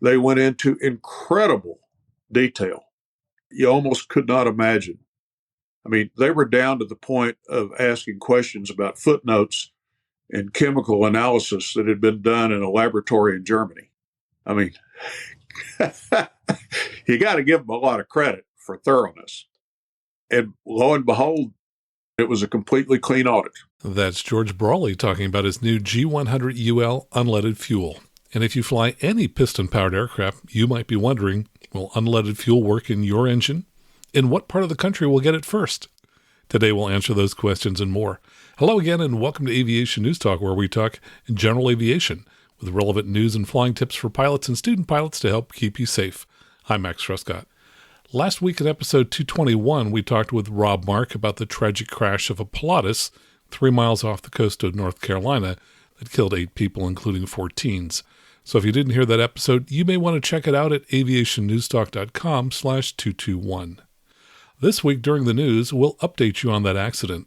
They went into incredible detail. You almost could not imagine. I mean, they were down to the point of asking questions about footnotes and chemical analysis that had been done in a laboratory in Germany. I mean, you got to give them a lot of credit for thoroughness. And lo and behold, it was a completely clean audit. That's George Brawley talking about his new G100UL unleaded fuel. And if you fly any piston-powered aircraft, you might be wondering, will unleaded fuel work in your engine? In what part of the country will get it first? Today we'll answer those questions and more. Hello again and welcome to Aviation News Talk, where we talk general aviation with relevant news and flying tips for pilots and student pilots to help keep you safe. I'm Max Trescott. Last week in episode 221, we talked with Rob Mark about the tragic crash of a Pilatus 3 miles off the coast of North Carolina that killed 8 people, including 4 teens. So if you didn't hear that episode, you may want to check it out at aviationnewstalk.com/221. This week during the news, we'll update you on that accident.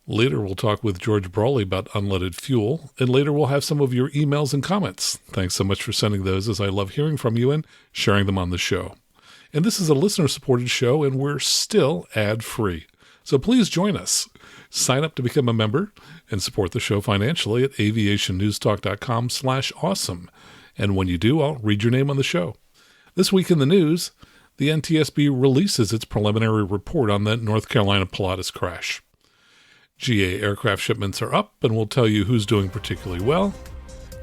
Later, we'll talk with George Brawley about unleaded fuel, and later we'll have some of your emails and comments. Thanks so much for sending those, as I love hearing from you and sharing them on the show. And this is a listener-supported show, and we're still ad-free. So please join us. Sign up to become a member and support the show financially at aviationnewstalk.com/awesome. And when you do, I'll read your name on the show. This week in the news, the NTSB releases its preliminary report on the North Carolina Pilatus crash. GA aircraft shipments are up, and we'll tell you who's doing particularly well.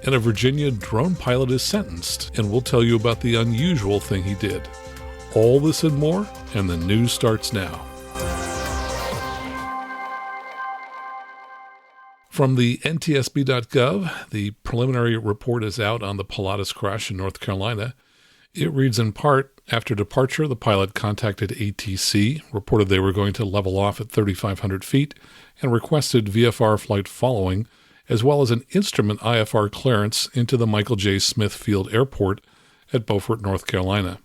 And a Virginia drone pilot is sentenced, and we'll tell you about the unusual thing he did. All this and more, and the news starts now. From the NTSB.gov, the preliminary report is out on the Pilatus crash in North Carolina. It reads in part, after departure, the pilot contacted ATC, reported they were going to level off at 3,500 feet, and requested VFR flight following, as well as an instrument IFR clearance into the Michael J. Smith Field Airport at Beaufort, North Carolina.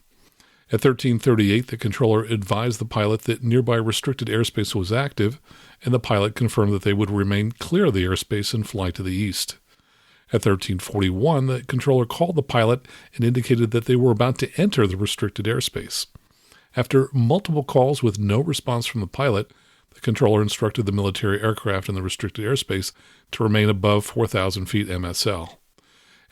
At 13:38, the controller advised the pilot that nearby restricted airspace was active, and the pilot confirmed that they would remain clear of the airspace and fly to the east. At 13:41, the controller called the pilot and indicated that they were about to enter the restricted airspace. After multiple calls with no response from the pilot, the controller instructed the military aircraft in the restricted airspace to remain above 4,000 feet MSL.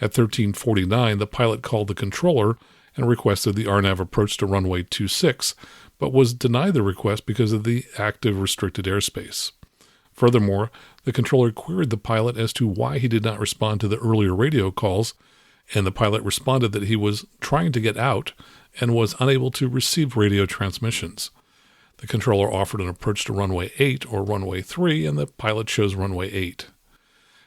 At 13:49, the pilot called the controller and requested the RNAV approach to runway 26, but was denied the request because of the active restricted airspace. Furthermore, the controller queried the pilot as to why he did not respond to the earlier radio calls, and the pilot responded that he was trying to get out and was unable to receive radio transmissions. The controller offered an approach to runway 8 or runway 3, and the pilot chose runway 8.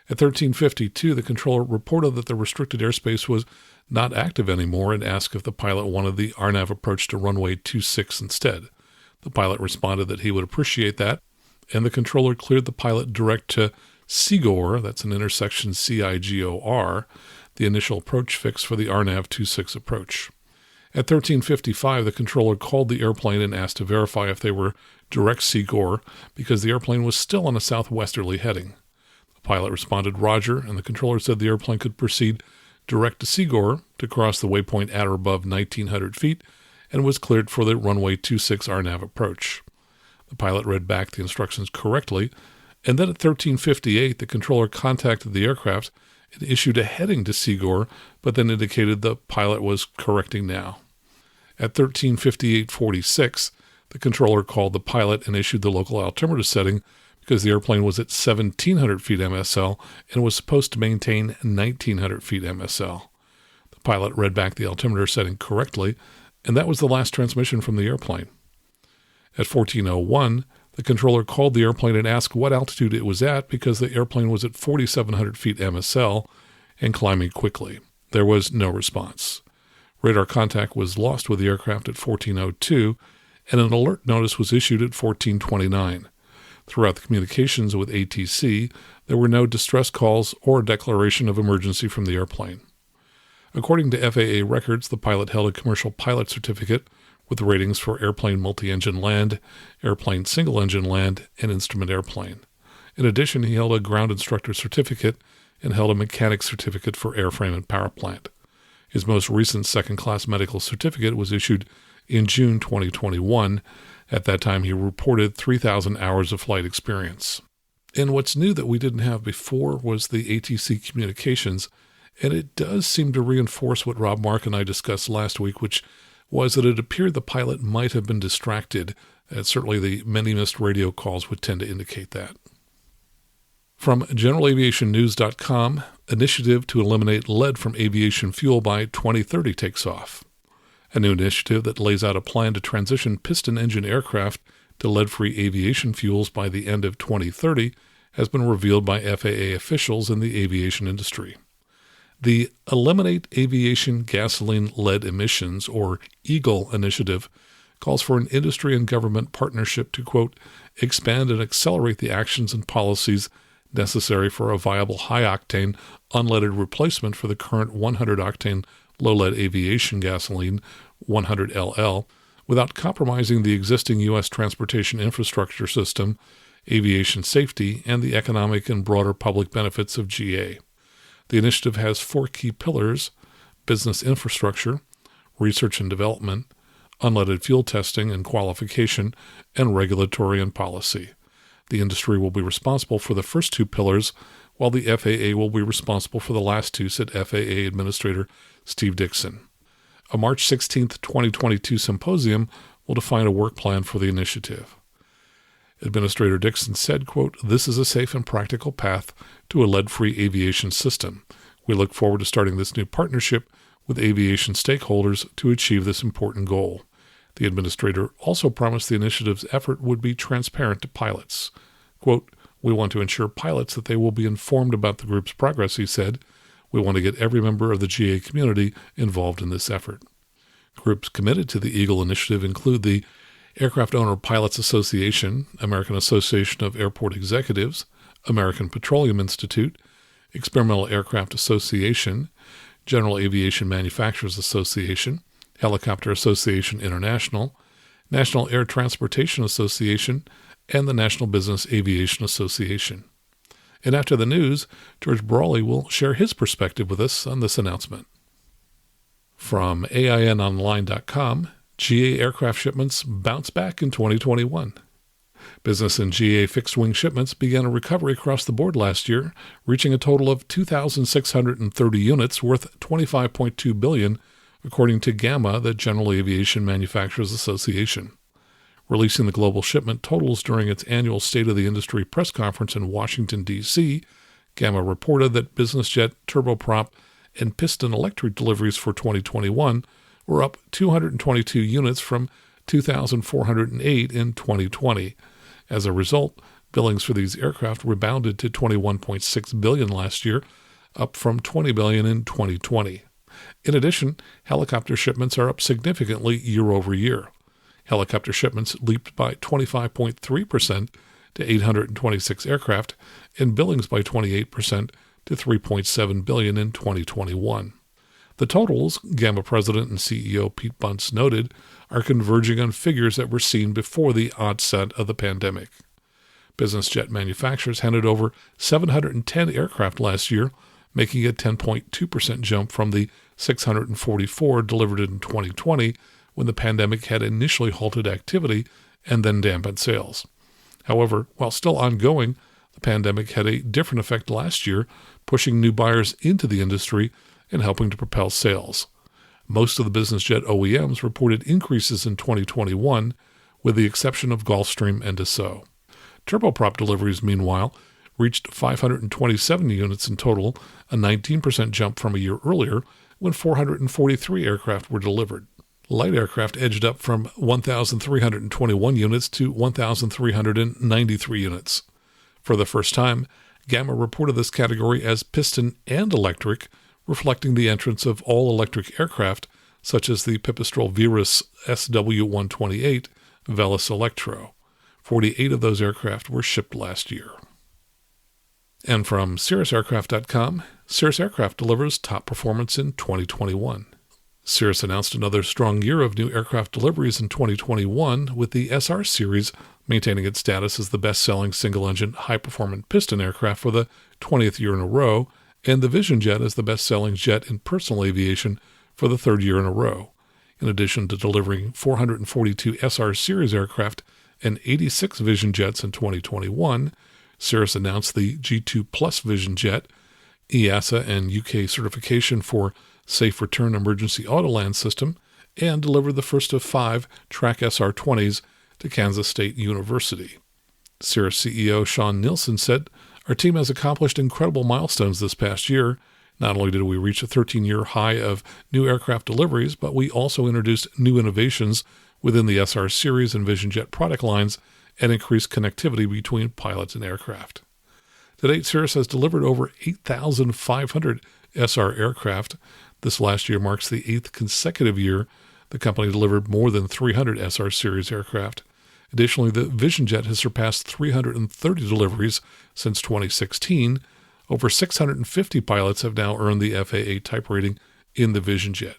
At 13:52, the controller reported that the restricted airspace was not active anymore and asked if the pilot wanted the RNAV approach to runway 26 instead. The pilot responded that he would appreciate that, and the controller cleared the pilot direct to Sigor, that's an intersection CIGOR, the initial approach fix for the RNAV 26 approach. At 13:55, the controller called the airplane and asked to verify if they were direct Sigor because the airplane was still on a southwesterly heading. The pilot responded Roger, and the controller said the airplane could proceed direct to Sigor to cross the waypoint at or above 1,900 feet and was cleared for the runway 26 RNAV approach. The pilot read back the instructions correctly, and then at 13:58, the controller contacted the aircraft and issued a heading to Sigor, but then indicated the pilot was correcting now. At 13:58:46, the controller called the pilot and issued the local altimeter setting because the airplane was at 1,700 feet MSL and was supposed to maintain 1,900 feet MSL. The pilot read back the altimeter setting correctly, and that was the last transmission from the airplane. At 14:01, the controller called the airplane and asked what altitude it was at because the airplane was at 4,700 feet MSL and climbing quickly. There was no response. Radar contact was lost with the aircraft at 14:02, and an alert notice was issued at 14:29. Throughout the communications with ATC, there were no distress calls or a declaration of emergency from the airplane. According to FAA records, the pilot held a commercial pilot certificate with ratings for airplane multi-engine land, airplane single-engine land, and instrument airplane. In addition, he held a ground instructor certificate and held a mechanic certificate for airframe and power plant. His most recent second-class medical certificate was issued in June 2021. At that time, he reported 3,000 hours of flight experience. And what's new that we didn't have before was the ATC communications, and it does seem to reinforce what Rob Mark and I discussed last week, which was that it appeared the pilot might have been distracted, and certainly the many missed radio calls would tend to indicate that. From GeneralAviationNews.com, initiative to eliminate lead from aviation fuel by 2030 takes off. A new initiative that lays out a plan to transition piston engine aircraft to lead-free aviation fuels by the end of 2030 has been revealed by FAA officials in the aviation industry. The Eliminate Aviation Gasoline Lead Emissions, or EAGLE initiative, calls for an industry and government partnership to, quote, expand and accelerate the actions and policies necessary for a viable high-octane, unleaded replacement for the current 100-octane low-lead aviation gasoline, 100LL, without compromising the existing U.S. transportation infrastructure system, aviation safety, and the economic and broader public benefits of GA. The initiative has 4 key pillars: business infrastructure, research and development, unleaded fuel testing and qualification, and regulatory and policy. The industry will be responsible for the first 2 pillars, while the FAA will be responsible for the last 2, said FAA Administrator Steve Dixon. A March 16, 2022 symposium will define a work plan for the initiative. Administrator Dixon said, quote, this is a safe and practical path to a lead-free aviation system. We look forward to starting this new partnership with aviation stakeholders to achieve this important goal. The administrator also promised the initiative's effort would be transparent to pilots. Quote, we want to ensure pilots that they will be informed about the group's progress, he said. We want to get every member of the GA community involved in this effort. Groups committed to the EAGLE initiative include the Aircraft Owner Pilots Association, American Association of Airport Executives, American Petroleum Institute, Experimental Aircraft Association, General Aviation Manufacturers Association, Helicopter Association International, National Air Transportation Association, and the National Business Aviation Association. And after the news, George Brawley will share his perspective with us on this announcement. From AINonline.com, GA aircraft shipments bounce back in 2021. Business and GA fixed-wing shipments began a recovery across the board last year, reaching a total of 2,630 units worth $25.2 billion, according to GAMA, the General Aviation Manufacturers Association. Releasing the global shipment totals during its annual State of the Industry press conference in Washington, D.C., GAMA reported that business jet, turboprop, and piston electric deliveries for 2021 were up 222 units from 2,408 in 2020. As a result, billings for these aircraft rebounded to $21.6 billion last year, up from $20 billion in 2020. In addition, helicopter shipments are up significantly year over year. Helicopter shipments leaped by 25.3% to 826 aircraft, and billings by 28% to $3.7 billion in 2021. The totals, GAMA President and CEO Pete Bunce noted, are converging on figures that were seen before the onset of the pandemic. Business jet manufacturers handed over 710 aircraft last year, making a 10.2% jump from the 644 delivered in 2020, when the pandemic had initially halted activity and then dampened sales. However, while still ongoing, the pandemic had a different effect last year, pushing new buyers into the industry and helping to propel sales. Most of the business jet OEMs reported increases in 2021, with the exception of Gulfstream and Dassault. Turboprop deliveries, meanwhile, reached 527 units in total, a 19% jump from a year earlier, when 443 aircraft were delivered. Light aircraft edged up from 1,321 units to 1,393 units. For the first time, GAMA reported this category as piston and electric, reflecting the entrance of all-electric aircraft, such as the Pipistrel Virus SW-128 Velis Electro. 48 of those aircraft were shipped last year. And from CirrusAircraft.com, Cirrus Aircraft delivers top performance in 2021. Cirrus announced another strong year of new aircraft deliveries in 2021, with the SR series maintaining its status as the best-selling single-engine high-performance piston aircraft for the 20th year in a row, and the Vision Jet as the best-selling jet in personal aviation for the third year in a row. In addition to delivering 442 SR series aircraft and 86 Vision jets in 2021, Cirrus announced the G2 Plus Vision jet, EASA and UK certification for Safe Return Emergency Autoland System, and delivered the first of 5 Track SR20s to Kansas State University. Cirrus CEO Sean Nielsen said, "Our team has accomplished incredible milestones this past year. Not only did we reach a 13-year high of new aircraft deliveries, but we also introduced new innovations within the SR series and Vision jet product lines and increased connectivity between pilots and aircraft." To date, Cirrus has delivered over 8,500 SR aircraft. This last year marks the 8th consecutive year the company delivered more than 300 SR series aircraft. Additionally, the Vision jet has surpassed 330 deliveries since 2016. Over 650 pilots have now earned the FAA type rating in the Vision jet.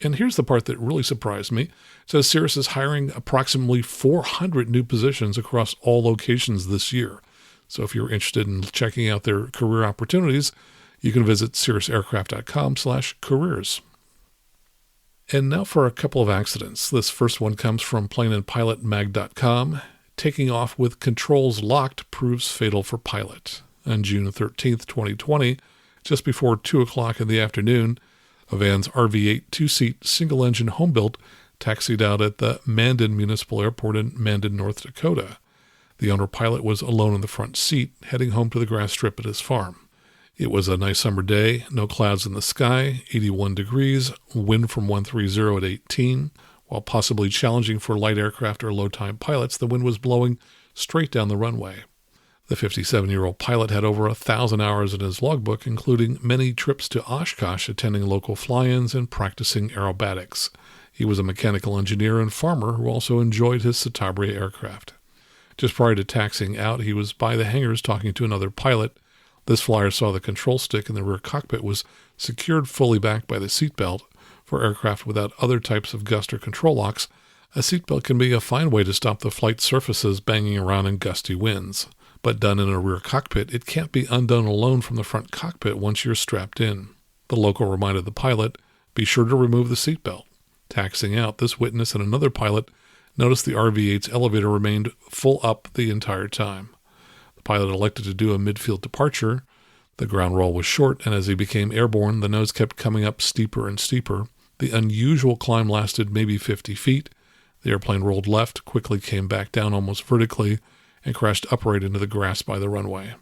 And here's the part that really surprised me. It says Cirrus is hiring approximately 400 new positions across all locations this year. So if you're interested in checking out their career opportunities, you can visit cirrusaircraft.com/careers. And now for a couple of accidents. This first one comes from planeandpilotmag.com. Taking off with controls locked proves fatal for pilot. On June 13th, 2020, just before 2 o'clock in the afternoon, a Vans RV8 two-seat single-engine home-built taxied out at the Mandan Municipal Airport in Mandan, North Dakota. The owner pilot was alone in the front seat, heading home to the grass strip at his farm. It was a nice summer day, no clouds in the sky, 81 degrees, wind from 130 at 18. While possibly challenging for light aircraft or low-time pilots, the wind was blowing straight down the runway. The 57-year-old pilot had over 1,000 hours in his logbook, including many trips to Oshkosh attending local fly-ins and practicing aerobatics. He was a mechanical engineer and farmer who also enjoyed his Citabria aircraft. Just prior to taxiing out, he was by the hangars talking to another pilot. This flyer saw the control stick in the rear cockpit was secured fully back by the seatbelt. For aircraft without other types of gust or control locks, a seatbelt can be a fine way to stop the flight surfaces banging around in gusty winds. But done in a rear cockpit, it can't be undone alone from the front cockpit once you're strapped in. The local reminded the pilot, "Be sure to remove the seatbelt." Taxiing out, this witness and another pilot noticed the RV-8's elevator remained full up the entire time. The pilot elected to do a midfield departure. The ground roll was short, and as he became airborne, the nose kept coming up steeper and steeper. The unusual climb lasted maybe 50 feet. The airplane rolled left, quickly came back down almost vertically, and crashed upright into the grass by the runway.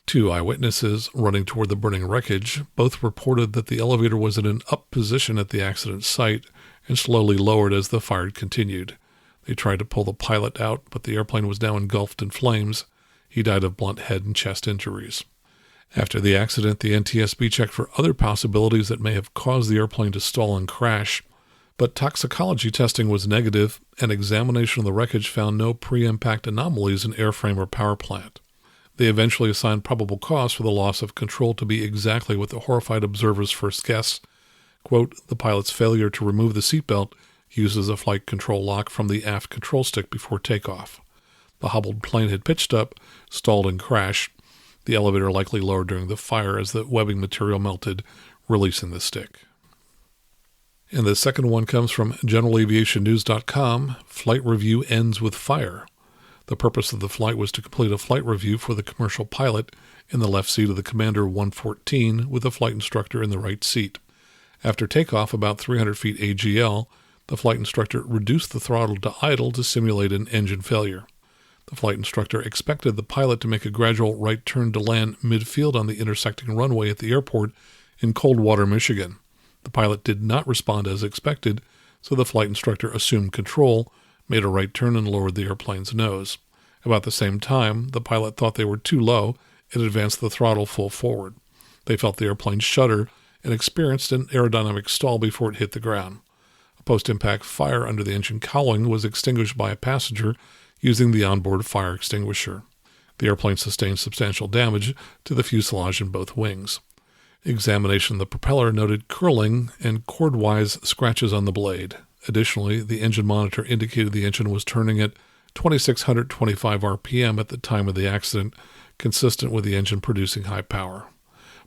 2 eyewitnesses, running toward the burning wreckage, both reported that the elevator was in an up position at the accident site and slowly lowered as the fire continued. They tried to pull the pilot out, but the airplane was now engulfed in flames. He died of blunt head and chest injuries. After the accident, the NTSB checked for other possibilities that may have caused the airplane to stall and crash, but toxicology testing was negative, and examination of the wreckage found no pre-impact anomalies in airframe or power plant. They eventually assigned probable cause for the loss of control to be exactly what the horrified observers first guessed. Quote, "The pilot's failure to remove the seatbelt uses a flight control lock from the aft control stick before takeoff. The hobbled plane had pitched up, stalled, and crashed. The elevator likely lowered during the fire as the webbing material melted, releasing the stick." And the second one comes from generalaviationnews.com. Flight review ends with fire. The purpose of the flight was to complete a flight review for the commercial pilot in the left seat of the Commander 114 with the flight instructor in the right seat. After takeoff about 300 feet AGL, the flight instructor reduced the throttle to idle to simulate an engine failure. The flight instructor expected the pilot to make a gradual right turn to land midfield on the intersecting runway at the airport in Coldwater, Michigan. The pilot did not respond as expected, so the flight instructor assumed control, made a right turn, and lowered the airplane's nose. About the same time, the pilot thought they were too low and advanced the throttle full forward. They felt the airplane shudder and experienced an aerodynamic stall before it hit the ground. A post-impact fire under the engine cowling was extinguished by a passenger using the onboard fire extinguisher. The airplane sustained substantial damage to the fuselage and both wings. Examination of the propeller noted curling and cord-wise scratches on the blade. Additionally, the engine monitor indicated the engine was turning at 2,625 RPM at the time of the accident, consistent with the engine producing high power.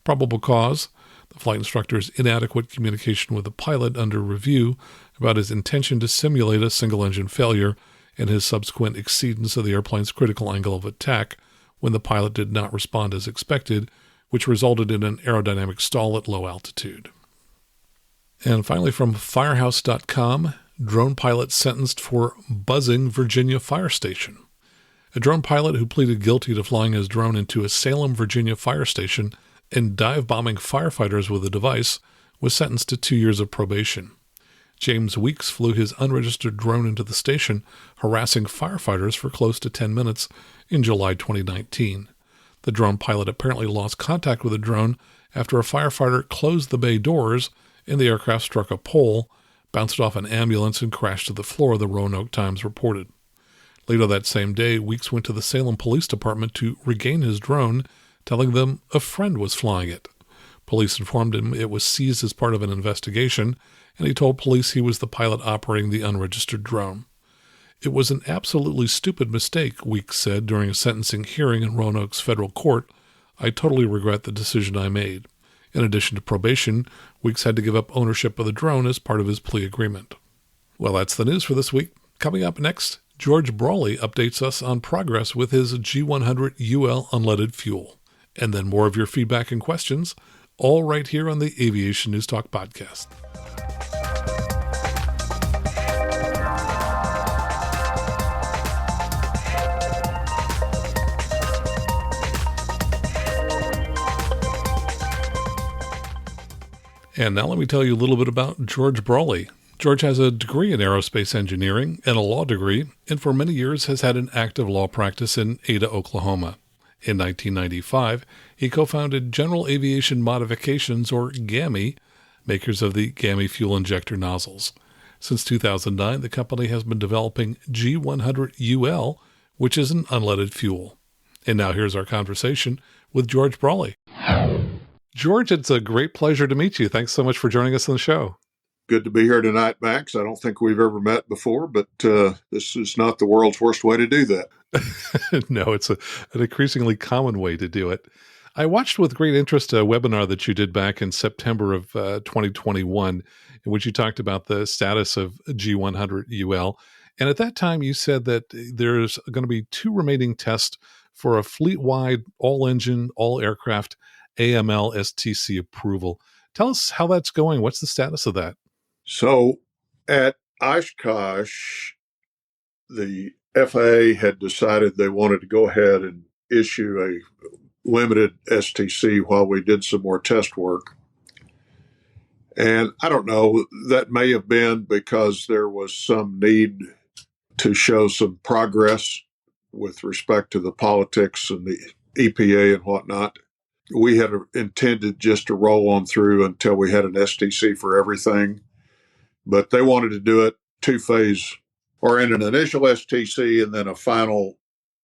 Probable cause: The flight instructor's inadequate communication with the pilot under review about his intention to simulate a single-engine failure and his subsequent exceedance of the airplane's critical angle of attack when the pilot did not respond as expected, which resulted in an aerodynamic stall at low altitude. And finally, from Firehouse.com, drone pilot sentenced for buzzing Virginia fire station. A drone pilot who pleaded guilty to flying his drone into a Salem, Virginia fire station and dive-bombing firefighters with the device was sentenced to 2 years of probation. James Weeks flew his unregistered drone into the station, harassing firefighters for close to 10 minutes in July 2019. The drone pilot apparently lost contact with the drone after a firefighter closed the bay doors and the aircraft struck a pole, bounced off an ambulance, and crashed to the floor, the Roanoke Times reported. Later that same day, Weeks went to the Salem Police Department to regain his drone, telling them a friend was flying it. Police informed him it was seized as part of an investigation, and he told police he was the pilot operating the unregistered drone. It was an absolutely stupid mistake, Weeks said during a sentencing hearing in Roanoke's federal court. I totally regret the decision I made. In addition to probation, Weeks had to give up ownership of the drone as part of his plea agreement. Well, that's the news for this week. Coming up next, George Brawley updates us on progress with his G100UL unleaded fuel. And then more of your feedback and questions, all right here on the Aviation News Talk podcast. And now let me tell you a little bit about George Brawley. George has a degree in aerospace engineering and a law degree, and for many years has had an active law practice in Ada, Oklahoma. In 1995, he co-founded General Aviation Modifications, or GAMI, makers of the GAMI fuel injector nozzles. Since 2009, the company has been developing G100UL, which is an unleaded fuel. And now here's our conversation with George Brawley. George, it's a great pleasure to meet you. Thanks so much for joining us on the show. Good to be here tonight, Max. I don't think we've ever met before, but this is not the world's worst way to do that. No, it's an increasingly common way to do it. I watched with great interest a webinar that you did back in September of 2021, in which you talked about the status of G100UL. And at that time, you said that there's going to be 2 remaining tests for a fleet-wide, all-engine, all-aircraft AML STC approval. Tell us how that's going. What's the status of that? So at Oshkosh, the FAA had decided they wanted to go ahead and issue a limited STC while we did some more test work. And I don't know, that may have been because there was some need to show some progress with respect to the politics and the EPA and whatnot. We had intended just to roll on through until we had an STC for everything, but they wanted to do it 2-phase, or in an initial STC and then a final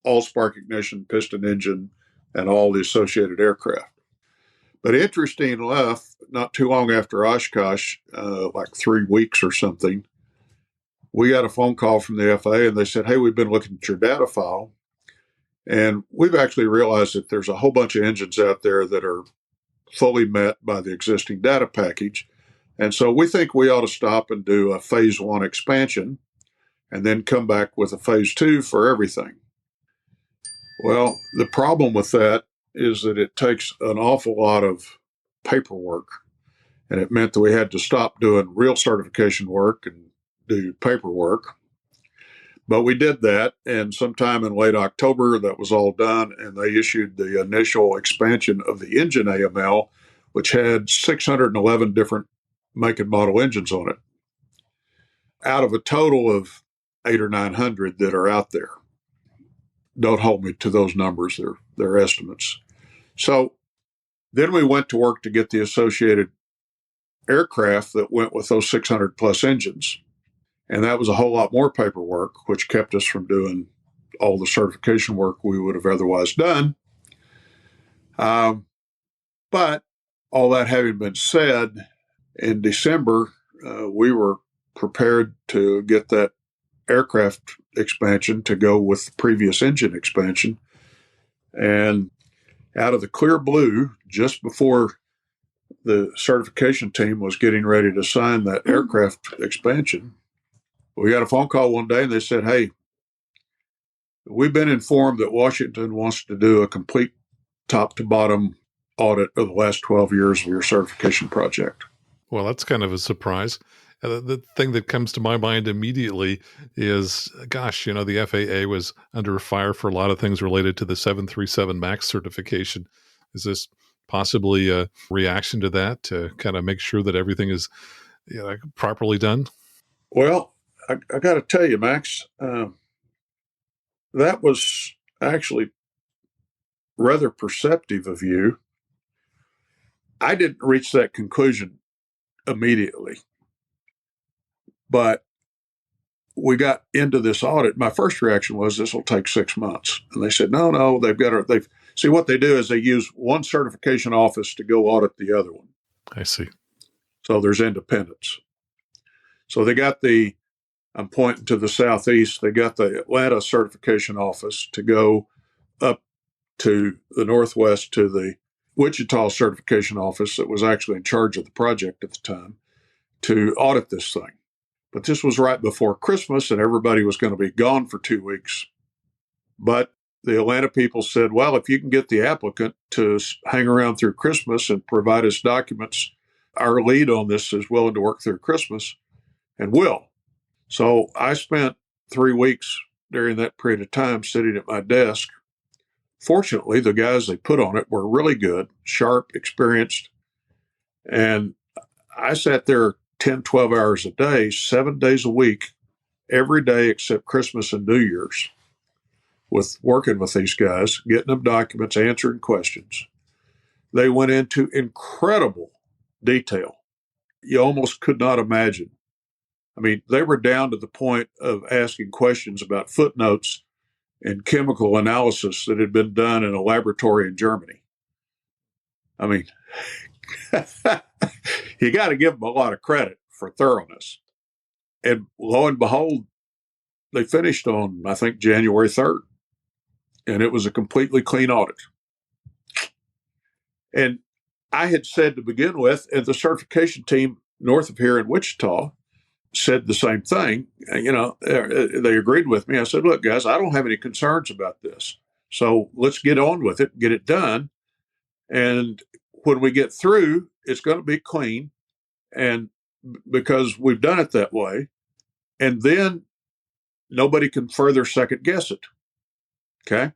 all-spark ignition piston engine and all the associated aircraft. But interesting enough, not too long after Oshkosh, like 3 weeks or something, we got a phone call from the FAA and they said, hey, we've been looking at your data file. And we've actually realized that there's a whole bunch of engines out there that are fully met by the existing data package. And so we think we ought to stop and do a phase 1 expansion and then come back with a phase 2 for everything. Well, the problem with that is that it takes an awful lot of paperwork. And it meant that we had to stop doing real certification work and do paperwork. But we did that, and sometime in late October, that was all done, and they issued the initial expansion of the engine AML, which had 611 different make and model engines on it, out of a total of 800 or 900 that are out there. Don't hold me to those numbers, they're estimates. So then we went to work to get the associated aircraft that went with those 600 plus engines. And that was a whole lot more paperwork, which kept us from doing all the certification work we would have otherwise done. But all that having been said, in December, we were prepared to get that aircraft expansion to go with the previous engine expansion. And out of the clear blue, just before the certification team was getting ready to sign that aircraft expansion, we got a phone call one day and they said, "Hey, we've been informed that Washington wants to do a complete top to bottom audit of the last 12 years of your certification project." Well, that's kind of a surprise. The thing that comes to my mind immediately is, gosh, the FAA was under fire for a lot of things related to the 737 MAX certification. Is this possibly a reaction to that to kind of make sure that everything is properly done? Well, I got to tell you, Max, that was actually rather perceptive of you. I didn't reach that conclusion immediately, but we got into this audit. My first reaction was this will take 6 months. And they said, no, see what they do is they use one certification office to go audit the other one. I see. So there's independence. So they got I'm pointing to the southeast, they got the Atlanta certification office to go up to the northwest to the Wichita certification office that was actually in charge of the project at the time to audit this thing. But this was right before Christmas and everybody was going to be gone for 2 weeks. But the Atlanta people said, well, if you can get the applicant to hang around through Christmas and provide us documents, our lead on this is willing to work through Christmas and will. So I spent 3 weeks during that period of time sitting at my desk. Fortunately, the guys they put on it were really good, sharp, experienced. And I sat there 10, 12 hours a day, 7 days a week, every day except Christmas and New Year's, with working with these guys, getting them documents, answering questions. They went into incredible detail. You almost could not imagine. I mean, they were down to the point of asking questions about footnotes and chemical analysis that had been done in a laboratory in Germany. I mean, you got to give them a lot of credit for thoroughness. And lo and behold, they finished on, I think, January 3rd. And it was a completely clean audit. And I had said to begin with, and the certification team north of here in Wichita said the same thing. They agreed with me. I said, look, guys, I don't have any concerns about this. So let's get on with it, get it done. And when we get through, it's going to be clean. And because we've done it that way, and then nobody can further second guess it. Okay.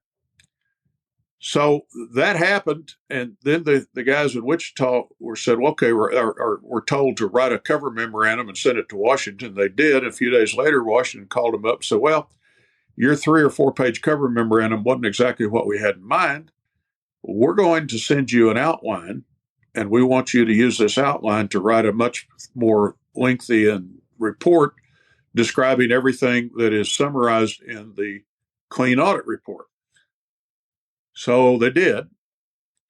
So that happened. And then the guys in Wichita were said, well, okay, we're told to write a cover memorandum and send it to Washington. They did. A few days later, Washington called them up and said, well, your 3 or 4 page cover memorandum wasn't exactly what we had in mind. We're going to send you an outline, and we want you to use this outline to write a much more lengthy report describing everything that is summarized in the clean audit report. So they did,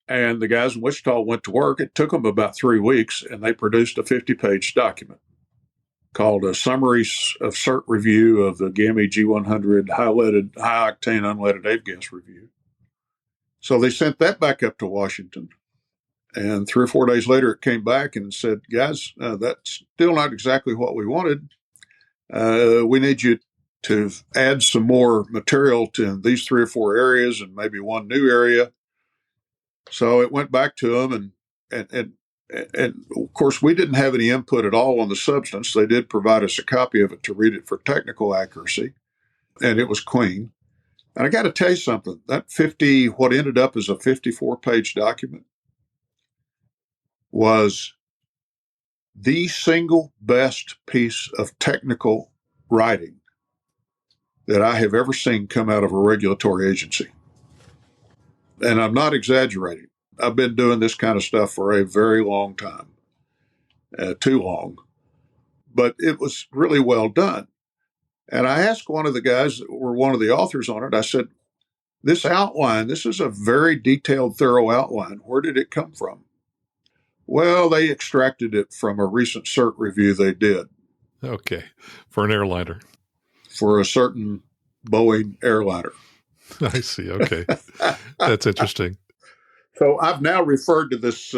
and the guys in Wichita went to work. It took them about 3 weeks, and they produced a 50-page document called a Summary of Cert Review of the GAMI G100 high-octane unleaded avgas review. So they sent that back up to Washington, and 3 or 4 days later it came back and said, guys, that's still not exactly what we wanted. We need you to add some more material to these 3 or 4 areas and maybe one new area. So it went back to them, and of course we didn't have any input at all on the substance. They did provide us a copy of it to read it for technical accuracy, and it was clean. And I got to tell you something, what ended up as a 54-page document was the single best piece of technical writing that I have ever seen come out of a regulatory agency. And I'm not exaggerating. I've been doing this kind of stuff for a very long time, too long. But it was really well done. And I asked one of the guys that were one of the authors on it, I said, this outline, this is a very detailed, thorough outline. Where did it come from? Well, they extracted it from a recent cert review they did. Okay. For an airliner. For a certain Boeing airliner. I see. Okay. That's interesting. So I've now referred to this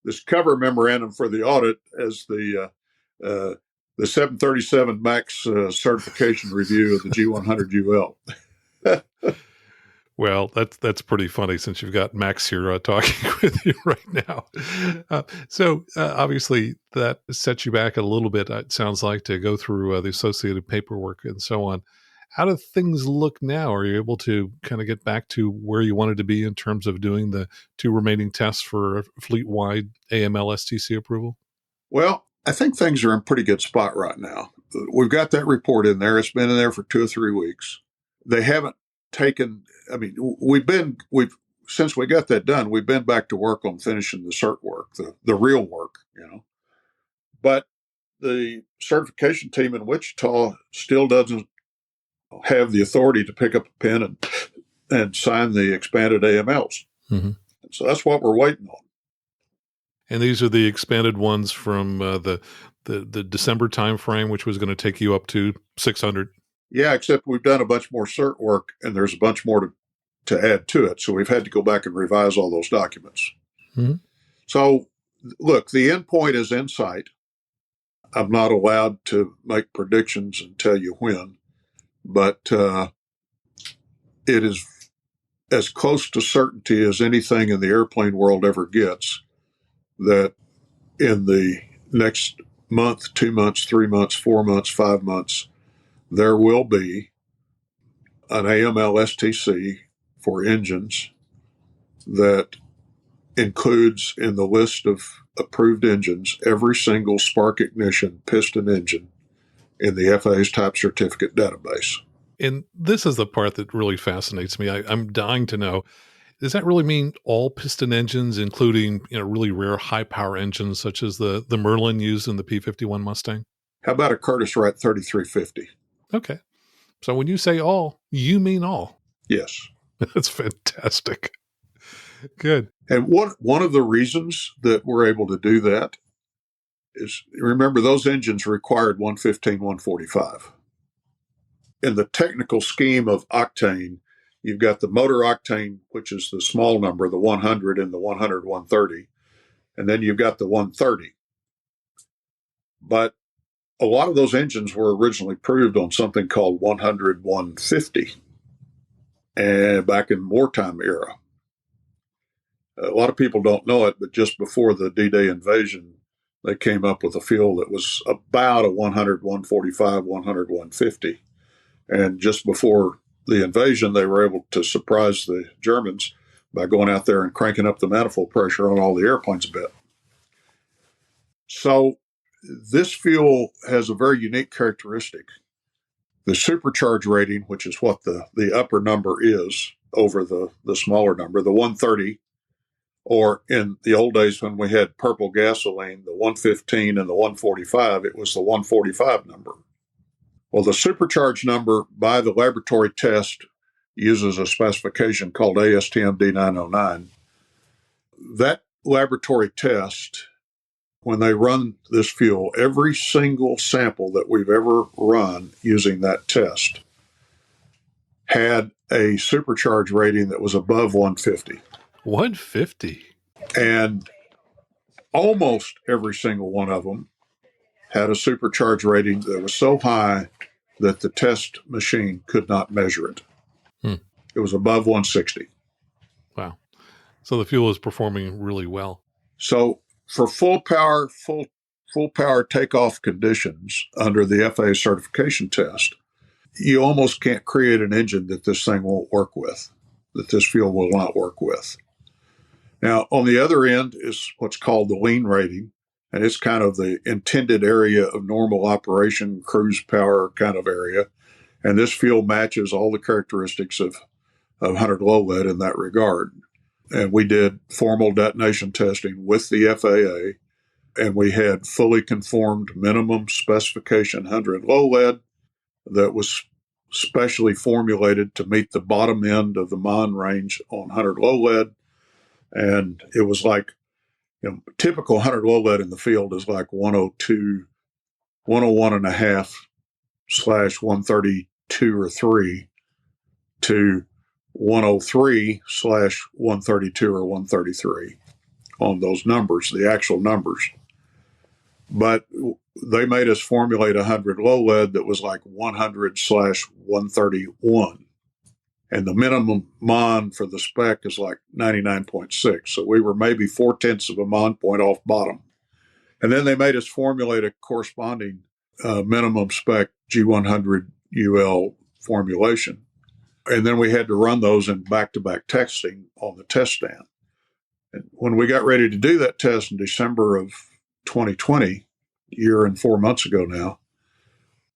this cover memorandum for the audit as the 737 MAX certification review of the G100UL. Well, that's pretty funny since you've got Max here talking with you right now. So obviously that sets you back a little bit, it sounds like, to go through the associated paperwork and so on. How do things look now? Are you able to kind of get back to where you wanted to be in terms of doing the 2 remaining tests for fleet-wide AML STC approval? Well, I think things are in a pretty good spot right now. We've got that report in there. It's been in there for 2 or 3 weeks. They haven't taken, I mean, since we got that done, we've been back to work on finishing the cert work, the real work, But the certification team in Wichita still doesn't have the authority to pick up a pen and sign the expanded AMLs. Mm-hmm. So that's what we're waiting on. And these are the expanded ones from the December timeframe, which was going to take you up to 600. Yeah, except we've done a bunch more cert work, and there's a bunch more to add to it. So we've had to go back and revise all those documents. Mm-hmm. So, look, the endpoint is in sight. I'm not allowed to make predictions and tell you when, but it is as close to certainty as anything in the airplane world ever gets that in the next month, 2 months, 3 months, 4 months, 5 months, there will be an AML STC for engines that includes in the list of approved engines every single spark ignition piston engine in the FAA's type certificate database. And this is the part that really fascinates me. I'm dying to know, does that really mean all piston engines, including really rare high power engines such as the Merlin used in the P-51 Mustang? How about a Curtiss-Wright 3350? Okay. So when you say all, you mean all. Yes. That's fantastic. Good. And one of the reasons that we're able to do that is, remember, those engines required 115, 145. In the technical scheme of octane, you've got the motor octane, which is the small number, the 100 and the 100, 130. And then you've got the 130. But a lot of those engines were originally proved on something called 100, 150 back in wartime era. A lot of people don't know it, but just before the D-Day invasion, they came up with a fuel that was about a 100, 145, 100, 150. And just before the invasion, they were able to surprise the Germans by going out there and cranking up the manifold pressure on all the airplanes a bit. So this fuel has a very unique characteristic. The supercharge rating, which is what the upper number is over the smaller number, the 130, or in the old days when we had purple gasoline, the 115 and the 145, it was the 145 number. Well, the supercharge number by the laboratory test uses a specification called ASTM D909. That laboratory test, when they run this fuel, every single sample that we've ever run using that test had a supercharge rating that was above 150. 150? And almost every single one of them had a supercharge rating that was so high that the test machine could not measure it. It was above 160. Wow. So the fuel is performing really well. So for full power takeoff conditions under the FAA certification test, you almost can't create an engine that this thing won't work with, that this fuel will not work with. Now, on the other end is what's called the lean rating, and it's kind of the intended area of normal operation, cruise power kind of area. And this fuel matches all the characteristics of 100 low lead in that regard. And we did formal detonation testing with the FAA, and we had fully conformed minimum specification 100 low lead that was specially formulated to meet the bottom end of the MON range on 100 low lead. And it was like, typical 100 low lead in the field is like 102, 101 and a half / 132 or 3 to 103 / 132 or 133 on those numbers, the actual numbers. But they made us formulate 100 low lead that was like 100/131. And the minimum MON for the spec is like 99.6. So we were maybe 0.4 of a MON point off bottom. And then they made us formulate a corresponding minimum spec G100UL formulation. And then we had to run those in back-to-back testing on the test stand. And when we got ready to do that test in December of 2020, a year and 4 months ago now,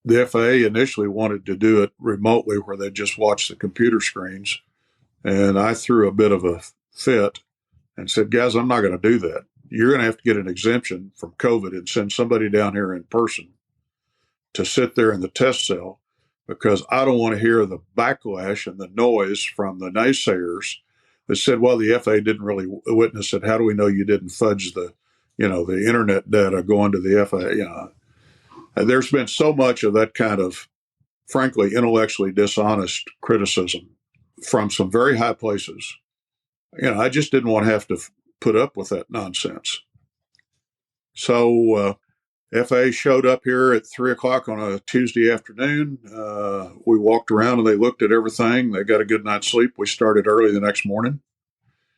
the FAA initially wanted to do it remotely where they just watch the computer screens. And I threw a bit of a fit and said, guys, I'm not going to do that. You're going to have to get an exemption from COVID and send somebody down here in person to sit there in the test cell, because I don't want to hear the backlash and the noise from the naysayers that said, well, the FAA didn't really witness it. How do we know you didn't fudge the internet data going to the FAA? And there's been so much of that kind of, frankly, intellectually dishonest criticism from some very high places. I just didn't want to have to put up with that nonsense. So FAA showed up here at 3:00 on a Tuesday afternoon. We walked around and they looked at everything. They got a good night's sleep. We started early the next morning.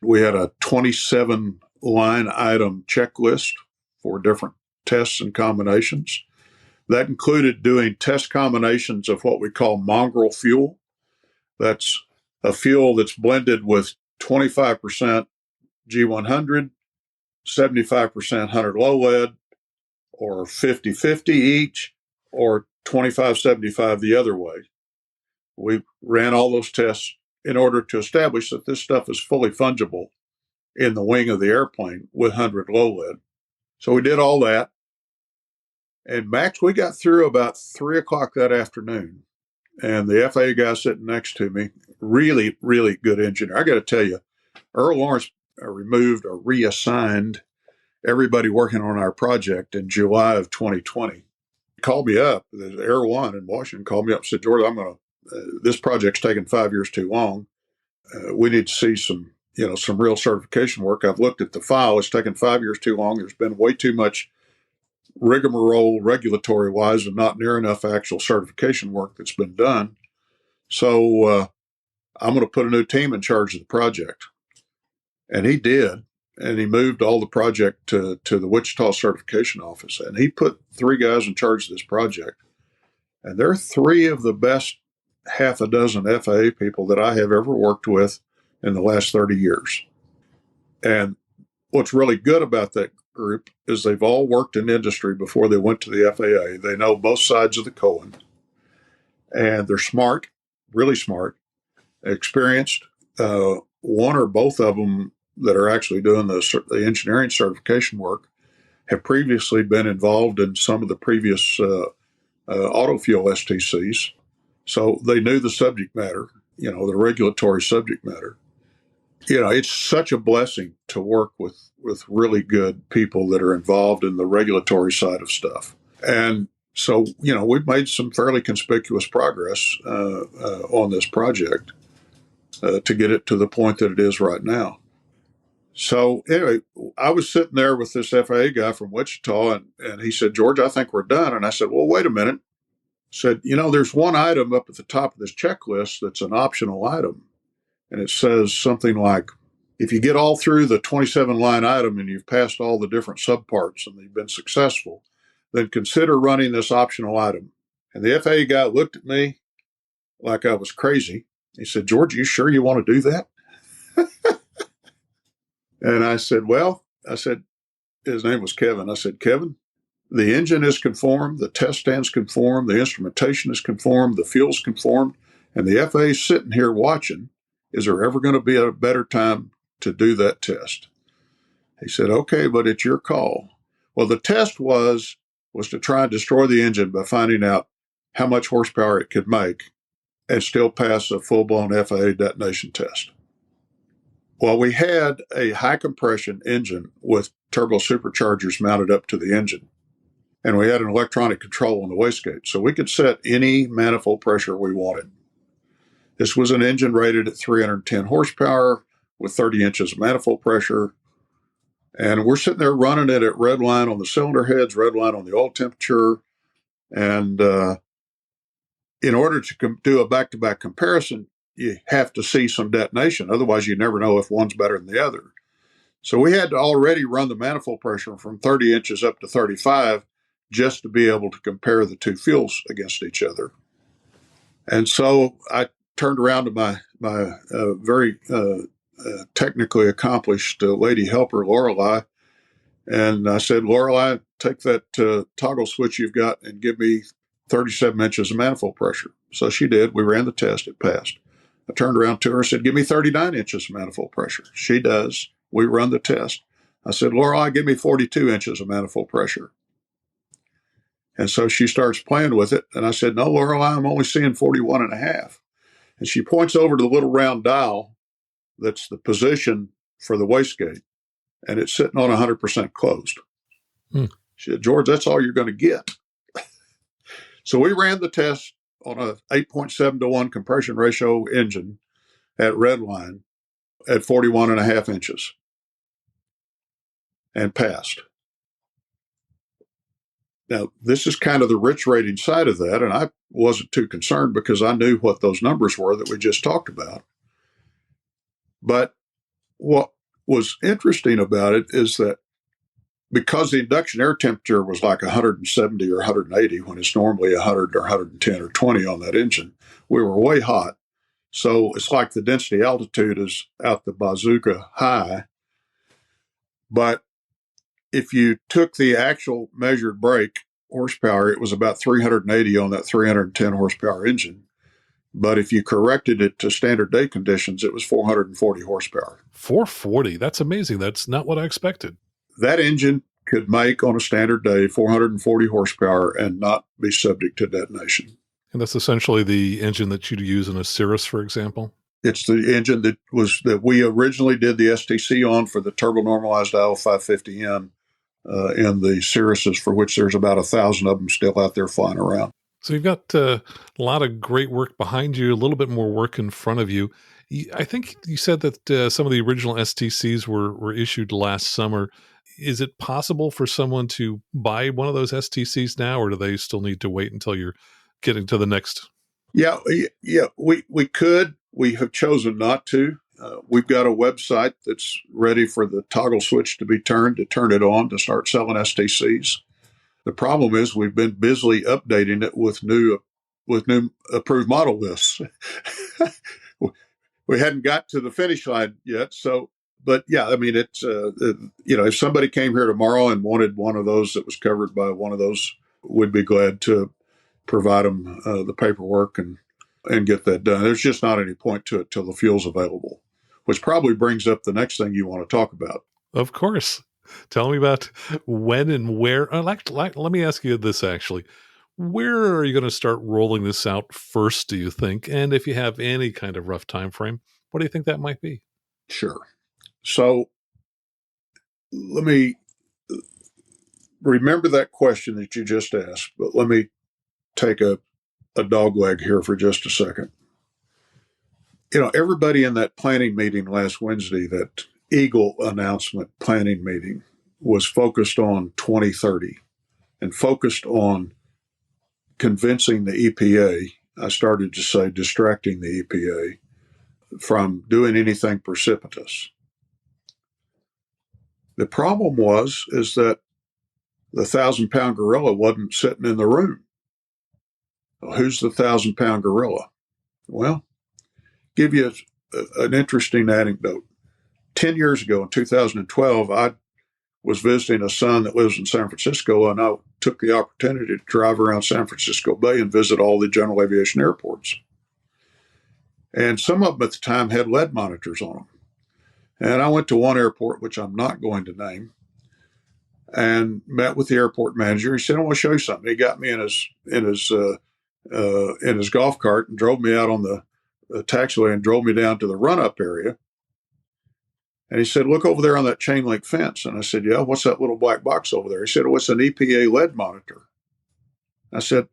We had a 27 line item checklist for different tests and combinations. That included doing test combinations of what we call mongrel fuel. That's a fuel that's blended with 25% G100, 75% 100 low lead, or 50-50 each, or 25-75 the other way. We ran all those tests in order to establish that this stuff is fully fungible in the wing of the airplane with 100 low lead. So we did all that. And Max, we got through about 3:00 that afternoon. And the FAA guy sitting next to me, really, really good engineer. I got to tell you, Earl Lawrence removed or reassigned everybody working on our project in July of 2020. He called me up, the Air One in Washington called me up and said, George, this project's taken 5 years too long. We need to see some real certification work. I've looked at the file. It's taken 5 years too long. There's been way too much rigmarole regulatory wise and not near enough actual certification work that's been done. So I'm going to put a new team in charge of the project. And he did. And he moved all the project to the Wichita certification office. And he put 3 guys in charge of this project. And they're 3 of the best half a dozen FAA people that I have ever worked with in the last 30 years. And what's really good about that group is they've all worked in industry before they went to the FAA. They know both sides of the coin. And they're smart, really smart, experienced. One or both of them that are actually doing the engineering certification work have previously been involved in some of the previous auto fuel STCs. So they knew the subject matter, the regulatory subject matter. It's such a blessing to work with really good people that are involved in the regulatory side of stuff. And so, we've made some fairly conspicuous progress on this project to get it to the point that it is right now. So anyway, I was sitting there with this FAA guy from Wichita, and he said, George, I think we're done. And I said, well, wait a minute. I said, there's one item up at the top of this checklist that's an optional item. And it says something like, if you get all through the 27-line item and you've passed all the different subparts and you've been successful, then consider running this optional item. And the FAA guy looked at me like I was crazy. He said, George, you sure you want to do that? And I said, his name was Kevin. I said, Kevin, the engine is conformed, the test stand's conformed, the instrumentation is conformed, the fuel's conformed, and the FAA is sitting here watching. Is there ever going to be a better time to do that test? He said, okay, but it's your call. Well, the test was to try and destroy the engine by finding out how much horsepower it could make and still pass a full-blown FAA detonation test. Well, we had a high compression engine with turbo superchargers mounted up to the engine, and we had an electronic control on the wastegate, so we could set any manifold pressure we wanted. This was an engine rated at 310 horsepower with 30 inches of manifold pressure, And we're sitting there running it at red line on the cylinder heads, red line on the oil temperature. And in order to do a back-to-back comparison, you have to see some detonation. Otherwise, you never know if one's better than the other. So we had to already run the manifold pressure from 30 inches up to 35 just to be able to compare the two fuels against each other. And so I turned around to my very technically accomplished lady helper, Lorelei, and I said, Lorelei, take that toggle switch you've got and give me 37 inches of manifold pressure. So she did. We ran the test. It passed. I turned around to her and said, give me 39 inches of manifold pressure. She does. We run the test. I said, Lorelei, give me 42 inches of manifold pressure. And so she starts playing with it. And I said, no, Lorelei, I'm only seeing 41 and a half. And she points over to the little round dial that's the position for the wastegate, and it's sitting on 100% closed. She said, George, that's all you're going to get. So we ran the test on a 8.7 to 1 compression ratio engine at red line at 41 and a half inches and passed. Now, this is kind of the rich rating side of that, and I wasn't too concerned because I knew what those numbers were that we just talked about. But what was interesting about it is that because the induction air temperature was like 170 or 180 when it's normally 100 or 110 or 20 on that engine, we were way hot. So it's like the density altitude is out the bazooka high. But if you took the actual measured brake horsepower, it was about 380 on that 310 horsepower engine. But if you corrected it to standard day conditions, it was 440 horsepower. 440? That's amazing. That's not what I expected. That engine could make on a standard day 440 horsepower and not be subject to detonation. And that's essentially the engine that you'd use in a Cirrus, for example? It's the engine that we originally did the STC on for the turbo normalized IL550N in the Cirruses, for which there's about 1,000 of them still out there flying around. So you've got a lot of great work behind you, a little bit more work in front of you. I think you said that some of the original STCs were issued last summer. Is it possible for someone to buy one of those STCs now, or do they still need to wait until you're getting to the next? Yeah, we could. We have chosen not to. We've got a website that's ready for the toggle switch to be turned, to turn it on, to start selling STCs. The problem is we've been busily updating it with new approved model lists. We hadn't got to the finish line yet. So, but yeah, I mean, it's, if somebody came here tomorrow and wanted one of those that was covered by one of those, we'd be glad to provide them the paperwork and get that done. There's just not any point to it till the fuel's available, which probably brings up the next thing you want to talk about. Of course. Tell me about when and where. Let me ask you this, actually. Where are you going to start rolling this out first, do you think? And if you have any kind of rough time frame, what do you think that might be? Sure. So let me remember that question that you just asked, but let me take a dog leg here for just a second. Everybody in that planning meeting last Wednesday, that Eagle announcement planning meeting, was focused on 2030 and focused on convincing the EPA, I started to say distracting the EPA from doing anything precipitous. The problem is that the 1,000-pound gorilla wasn't sitting in the room. Well, who's the 1,000-pound gorilla? Well, give you an interesting anecdote. 10 years ago, in 2012, I was visiting a son that lives in San Francisco, and I took the opportunity to drive around San Francisco Bay and visit all the general aviation airports. And some of them at the time had lead monitors on them. And I went to one airport, which I'm not going to name, and met with the airport manager. He said, I want to show you something. He got me in his golf cart and drove me out on the taxiway and drove me down to the run-up area. And he said, look over there on that chain link fence. And I said, yeah, what's that little black box over there? He said, oh, it's an EPA lead monitor. I said,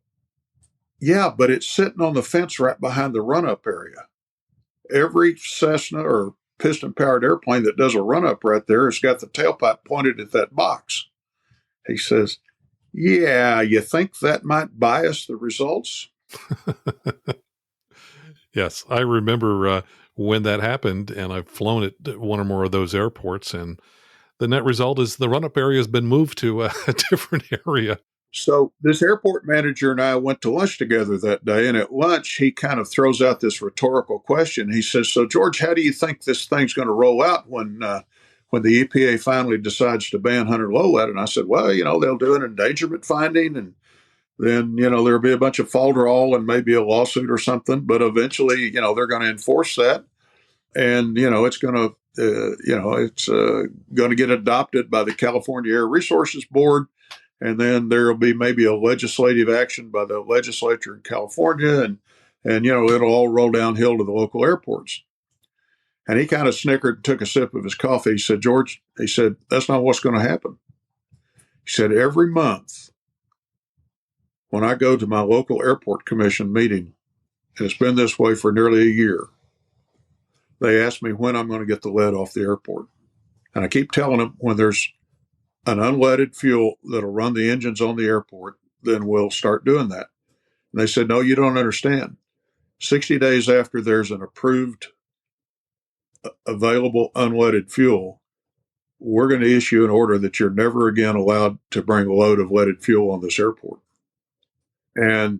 yeah, but it's sitting on the fence right behind the run-up area. Every Cessna or piston-powered airplane that does a run-up right there has got the tailpipe pointed at that box. He says, yeah, you think that might bias the results? Yes, I remember when that happened, and I've flown at one or more of those airports, and the net result is the run-up area has been moved to a different area. So this airport manager and I went to lunch together that day, and at lunch, he kind of throws out this rhetorical question. He says, so, George, how do you think this thing's going to roll out when the EPA finally decides to ban 100 low lead? And I said, well, they'll do an endangerment finding, and then, there'll be a bunch of falderall and maybe a lawsuit or something. But eventually, they're going to enforce that. And, it's going to, going to get adopted by the California Air Resources Board. And then there will be maybe a legislative action by the legislature in California. And it'll all roll downhill to the local airports. And he kind of snickered and took a sip of his coffee. He said, George, that's not what's going to happen. He said, every month when I go to my local airport commission meeting, and it's been this way for nearly a year, they ask me when I'm going to get the lead off the airport. And I keep telling them when there's an unleaded fuel that'll run the engines on the airport, then we'll start doing that. And they said, no, you don't understand. 60 days after there's an approved available unleaded fuel, we're going to issue an order that you're never again allowed to bring a load of leaded fuel on this airport. And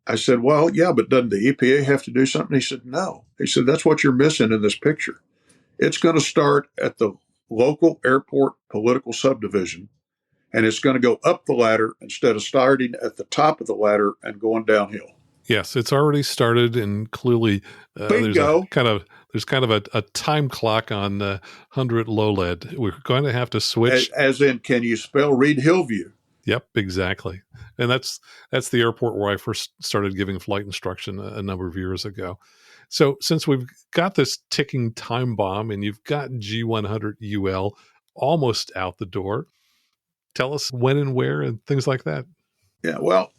I said, well, yeah, but doesn't the EPA have to do something? He said, no. He said, that's what you're missing in this picture. It's going to start at the local airport political subdivision, and it's going to go up the ladder instead of starting at the top of the ladder and going downhill. Yes, it's already started, and clearly there's kind of a time clock on 100 low lead. We're going to have to switch. As in, can you spell Reed Hillview? Yep, exactly. And that's the airport where I first started giving flight instruction a number of years ago. So since we've got this ticking time bomb and you've got G100UL almost out the door, tell us when and where and things like that. Yeah, well,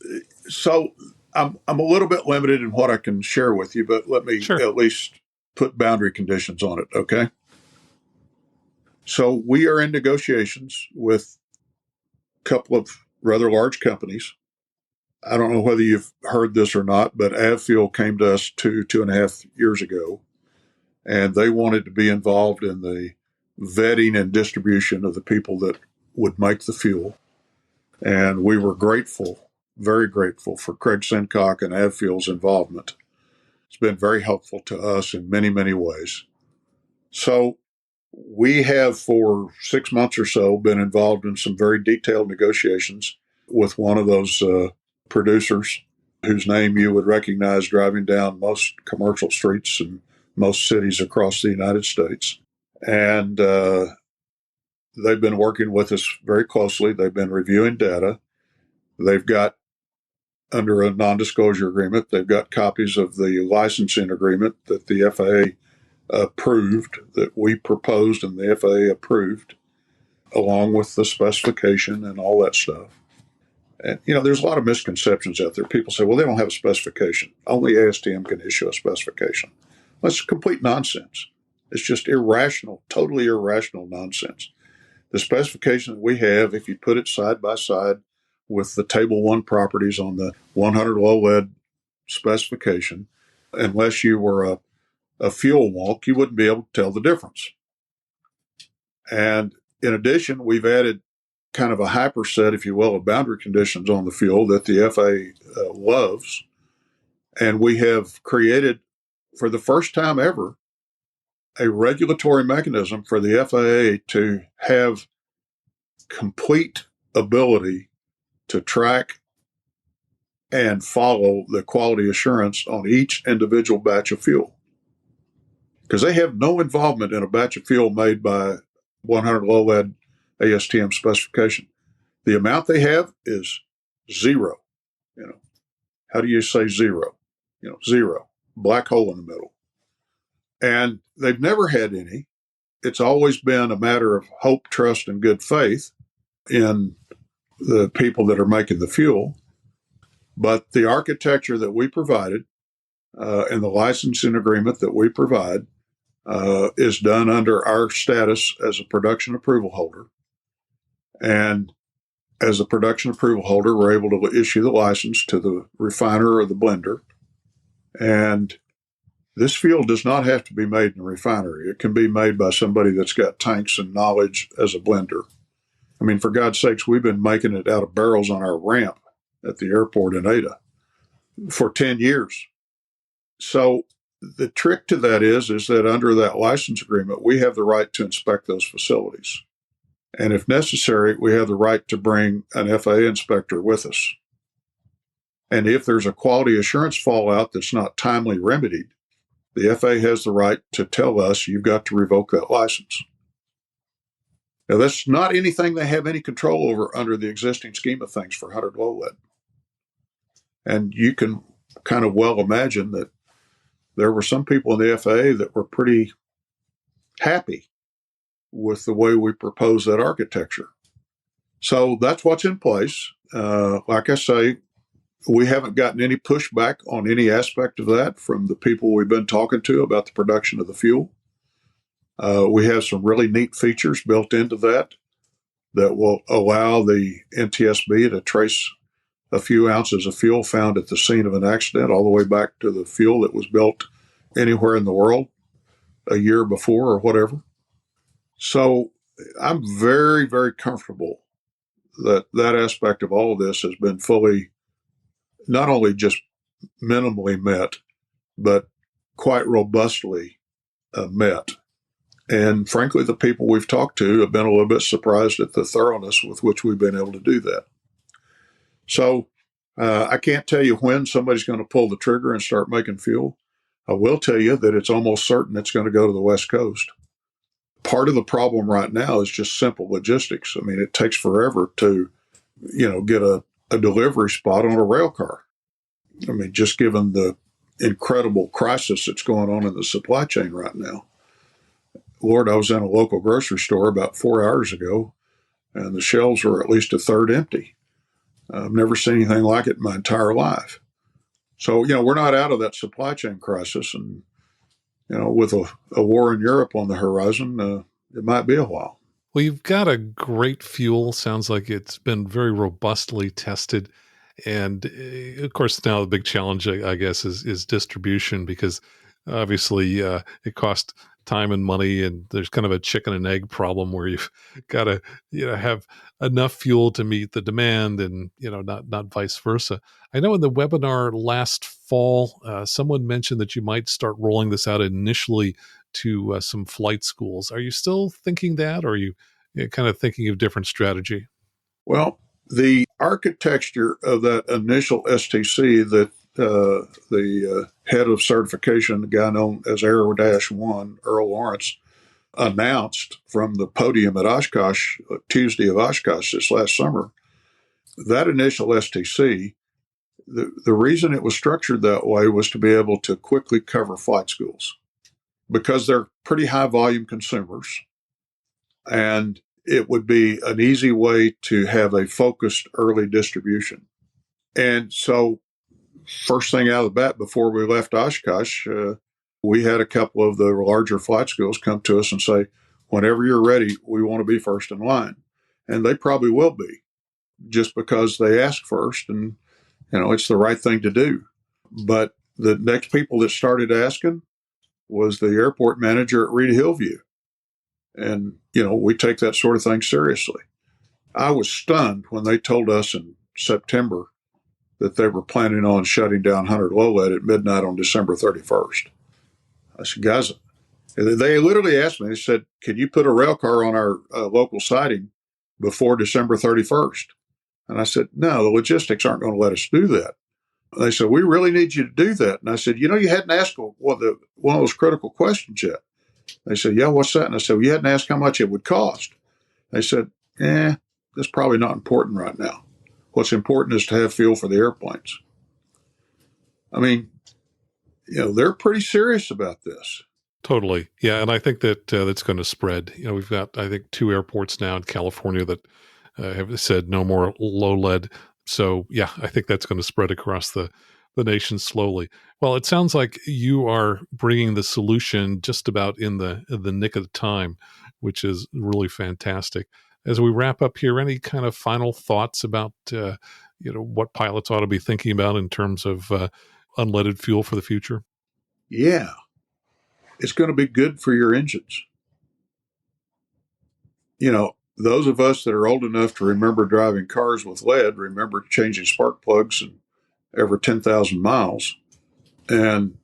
so I'm a little bit limited in what I can share with you, but let me at least put boundary conditions on it, okay? So we are in negotiations with a couple of rather large companies. I don't know whether you've heard this or not, but Avfuel came to us 2.5 years ago, and they wanted to be involved in the vetting and distribution of the people that would make the fuel. And we were grateful, very grateful for Craig Sincock and Avfuel's involvement. It's been very helpful to us in many, many ways. So we have for 6 months or so been involved in some very detailed negotiations with one of those producers whose name you would recognize driving down most commercial streets in most cities across the United States. And they've been working with us very closely. They've been reviewing data. They've got, under a non-disclosure agreement, they've got copies of the licensing agreement that the FAA approved, that we proposed and the FAA approved, along with the specification and all that stuff. And, there's a lot of misconceptions out there. People say, well, they don't have a specification. Only ASTM can issue a specification. That's complete nonsense. It's just irrational, totally irrational nonsense. The specification that we have, if you put it side by side with the Table 1 properties on the 100 low lead specification, unless you were a fuel wonk, you wouldn't be able to tell the difference. And in addition, we've added kind of a hyperset, if you will, of boundary conditions on the fuel that the FAA loves. And we have created, for the first time ever, a regulatory mechanism for the FAA to have complete ability to track and follow the quality assurance on each individual batch of fuel. Because they have no involvement in a batch of fuel made by 100 low lead ASTM specification. The amount they have is zero. How do you say zero? Zero. Black hole in the middle. And they've never had any. It's always been a matter of hope, trust, and good faith in the people that are making the fuel. But the architecture that we provided and the licensing agreement that we provide is done under our status as a production approval holder. And as a production approval holder, we're able to issue the license to the refiner or the blender. And this fuel does not have to be made in a refinery. It can be made by somebody that's got tanks and knowledge as a blender. I mean, for God's sakes, we've been making it out of barrels on our ramp at the airport in Ada for 10 years. So the trick to that is that under that license agreement, we have the right to inspect those facilities. And if necessary, we have the right to bring an FAA inspector with us. And if there's a quality assurance fallout that's not timely remedied, the FAA has the right to tell us you've got to revoke that license. Now, that's not anything they have any control over under the existing scheme of things for 100 low lead. And you can kind of well imagine that there were some people in the FAA that were pretty happy with the way we proposed that architecture. So that's what's in place. Like I say, we haven't gotten any pushback on any aspect of that from the people we've been talking to about the production of the fuel. We have some really neat features built into that will allow the NTSB to trace a few ounces of fuel found at the scene of an accident all the way back to the fuel that was built anywhere in the world a year before or whatever. So I'm very, very comfortable that that aspect of all of this has been fully, not only just minimally met, but quite robustly met. And frankly, the people we've talked to have been a little bit surprised at the thoroughness with which we've been able to do that. So I can't tell you when somebody's going to pull the trigger and start making fuel. I will tell you that it's almost certain it's going to go to the West Coast. Part of the problem right now is just simple logistics. I mean, it takes forever to, get a delivery spot on a rail car. I mean, just given the incredible crisis that's going on in the supply chain right now. Lord, I was in a local grocery store about 4 hours ago, and the shelves were at least a third empty. I've never seen anything like it in my entire life. So, we're not out of that supply chain crisis. And, with a war in Europe on the horizon, it might be a while. Well, you've got a great fuel. Sounds like it's been very robustly tested. And of course, now the big challenge, I guess, is distribution, because obviously it costs time and money, and there's kind of a chicken and egg problem where you've got to have enough fuel to meet the demand, and not vice versa. I know in the webinar last fall, someone mentioned that you might start rolling this out initially to some flight schools. Are you still thinking that, or are you kind of thinking of different strategy? Well, the architecture of that initial STC that the head of certification, the guy known as Aero-1, Earl Lawrence, announced from the podium at Oshkosh, Tuesday of Oshkosh this last summer, that initial STC, the reason it was structured that way was to be able to quickly cover flight schools, because they're pretty high volume consumers. And it would be an easy way to have a focused early distribution. And so first thing out of the bat, before we left Oshkosh, we had a couple of the larger flight schools come to us and say, whenever you're ready, we want to be first in line. And they probably will be, just because they asked first, and, it's the right thing to do. But the next people that started asking was the airport manager at Rita Hillview. And, we take that sort of thing seriously. I was stunned when they told us in September that they were planning on shutting down 100 low lead at midnight on December 31st. I said, guys, they literally asked me, they said, can you put a rail car on our local siding before December 31st? And I said, no, the logistics aren't going to let us do that. And they said, we really need you to do that. And I said, you hadn't asked one of those critical questions yet. They said, yeah, what's that? And I said, well, you hadn't asked how much it would cost. They said, that's probably not important right now. What's important is to have fuel for the airplanes. I mean, they're pretty serious about this. Totally. Yeah. And I think that that's going to spread. We've got, I think, 2 airports now in California that have said no more low lead. So, yeah, I think that's going to spread across the the nation slowly. Well, it sounds like you are bringing the solution just about in the nick of the time, which is really fantastic. As we wrap up here, any kind of final thoughts about what pilots ought to be thinking about in terms of unleaded fuel for the future? Yeah, it's going to be good for your engines. Those of us that are old enough to remember driving cars with lead remember changing spark plugs every 10,000 miles. And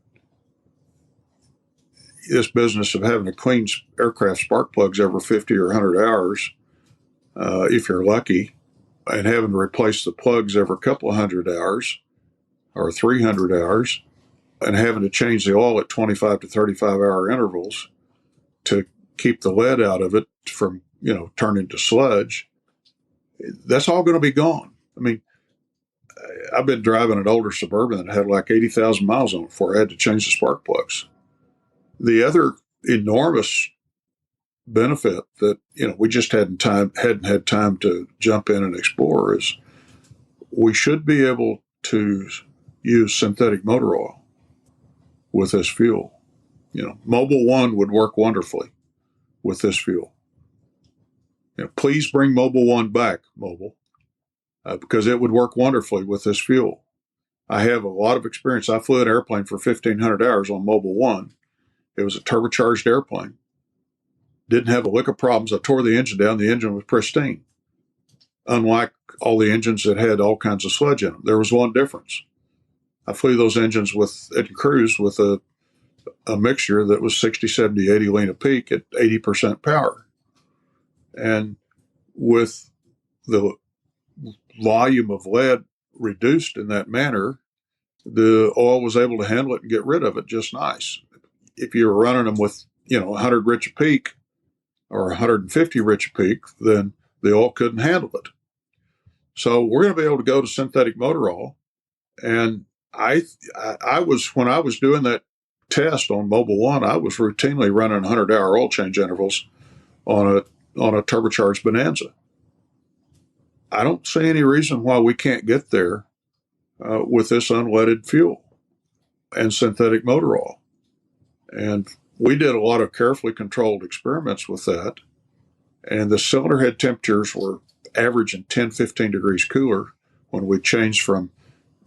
this business of having to clean aircraft spark plugs every 50 or 100 hours, if you're lucky, and having to replace the plugs every couple of 100 hours or 300 hours, and having to change the oil at 25 to 35-hour intervals to keep the lead out of it from turning to sludge, that's all going to be gone. I mean, I've been driving an older Suburban that had like 80,000 miles on it before I had to change the spark plugs. The other enormous benefit that we just hadn't had time to jump in and explore is we should be able to use synthetic motor oil with this fuel. Mobil 1 would work wonderfully with this fuel. Please bring Mobil 1 back, Mobil, because it would work wonderfully with this fuel. I have a lot of experience. I flew an airplane for 1,500 hours on Mobil 1. It was a turbocharged airplane. Didn't have a lick of problems. I tore the engine down. The engine was pristine, unlike all the engines that had all kinds of sludge in them. There was one difference. I flew those engines at cruise with a mixture that was 60, 70, 80 lean a peak at 80% power. And with the volume of lead reduced in that manner, the oil was able to handle it and get rid of it just nice. If you were running them with 100 rich a peak or 150 rich a peak, then the oil couldn't handle it. So we're going to be able to go to synthetic motor oil. And I was, when I was doing that test on Mobil 1, I was routinely running 100-hour oil change intervals on a turbocharged Bonanza. I don't see any reason why we can't get there with this unleaded fuel and synthetic motor oil. And we did a lot of carefully controlled experiments with that. And the cylinder head temperatures were averaging 10, 15 degrees cooler when we changed from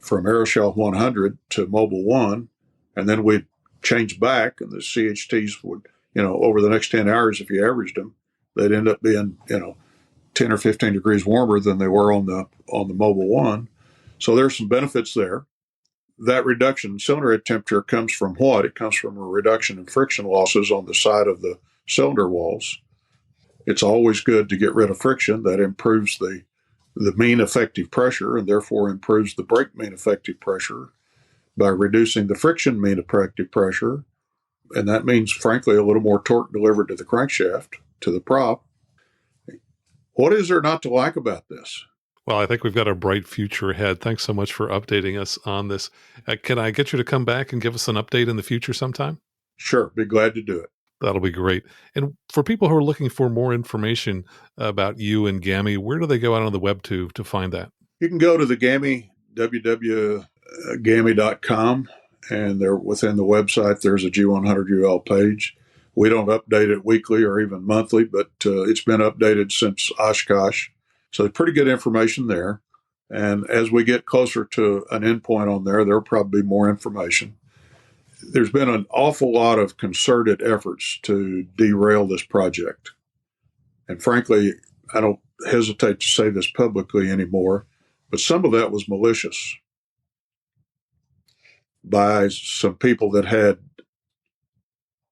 Aeroshell 100 to Mobil 1. And then we'd change back, and the CHTs would, over the next 10 hours, if you averaged them, they'd end up being, 10 or 15 degrees warmer than they were on the Mobil 1. So there's some benefits there. That reduction in cylinder head temperature comes from what? It comes from a reduction in friction losses on the side of the cylinder walls. It's always good to get rid of friction. That improves the mean effective pressure and therefore improves the brake mean effective pressure by reducing the friction mean effective pressure. And that means, frankly, a little more torque delivered to the crankshaft, to the prop. What is there not to like about this? Well, I think we've got a bright future ahead. Thanks so much for updating us on this. Can I get you to come back and give us an update in the future sometime? Sure. Be glad to do it. That'll be great. And for people who are looking for more information about you and GAMI, where do they go out on the web to find that? You can go to the GAMI, www.gami.com, and there within the website, there's a G100UL page. We don't update it weekly or even monthly, but it's been updated since Oshkosh. So pretty good information there. And as we get closer to an endpoint on there, there'll probably be more information. There's been an awful lot of concerted efforts to derail this project. And frankly, I don't hesitate to say this publicly anymore, but some of that was malicious by some people that had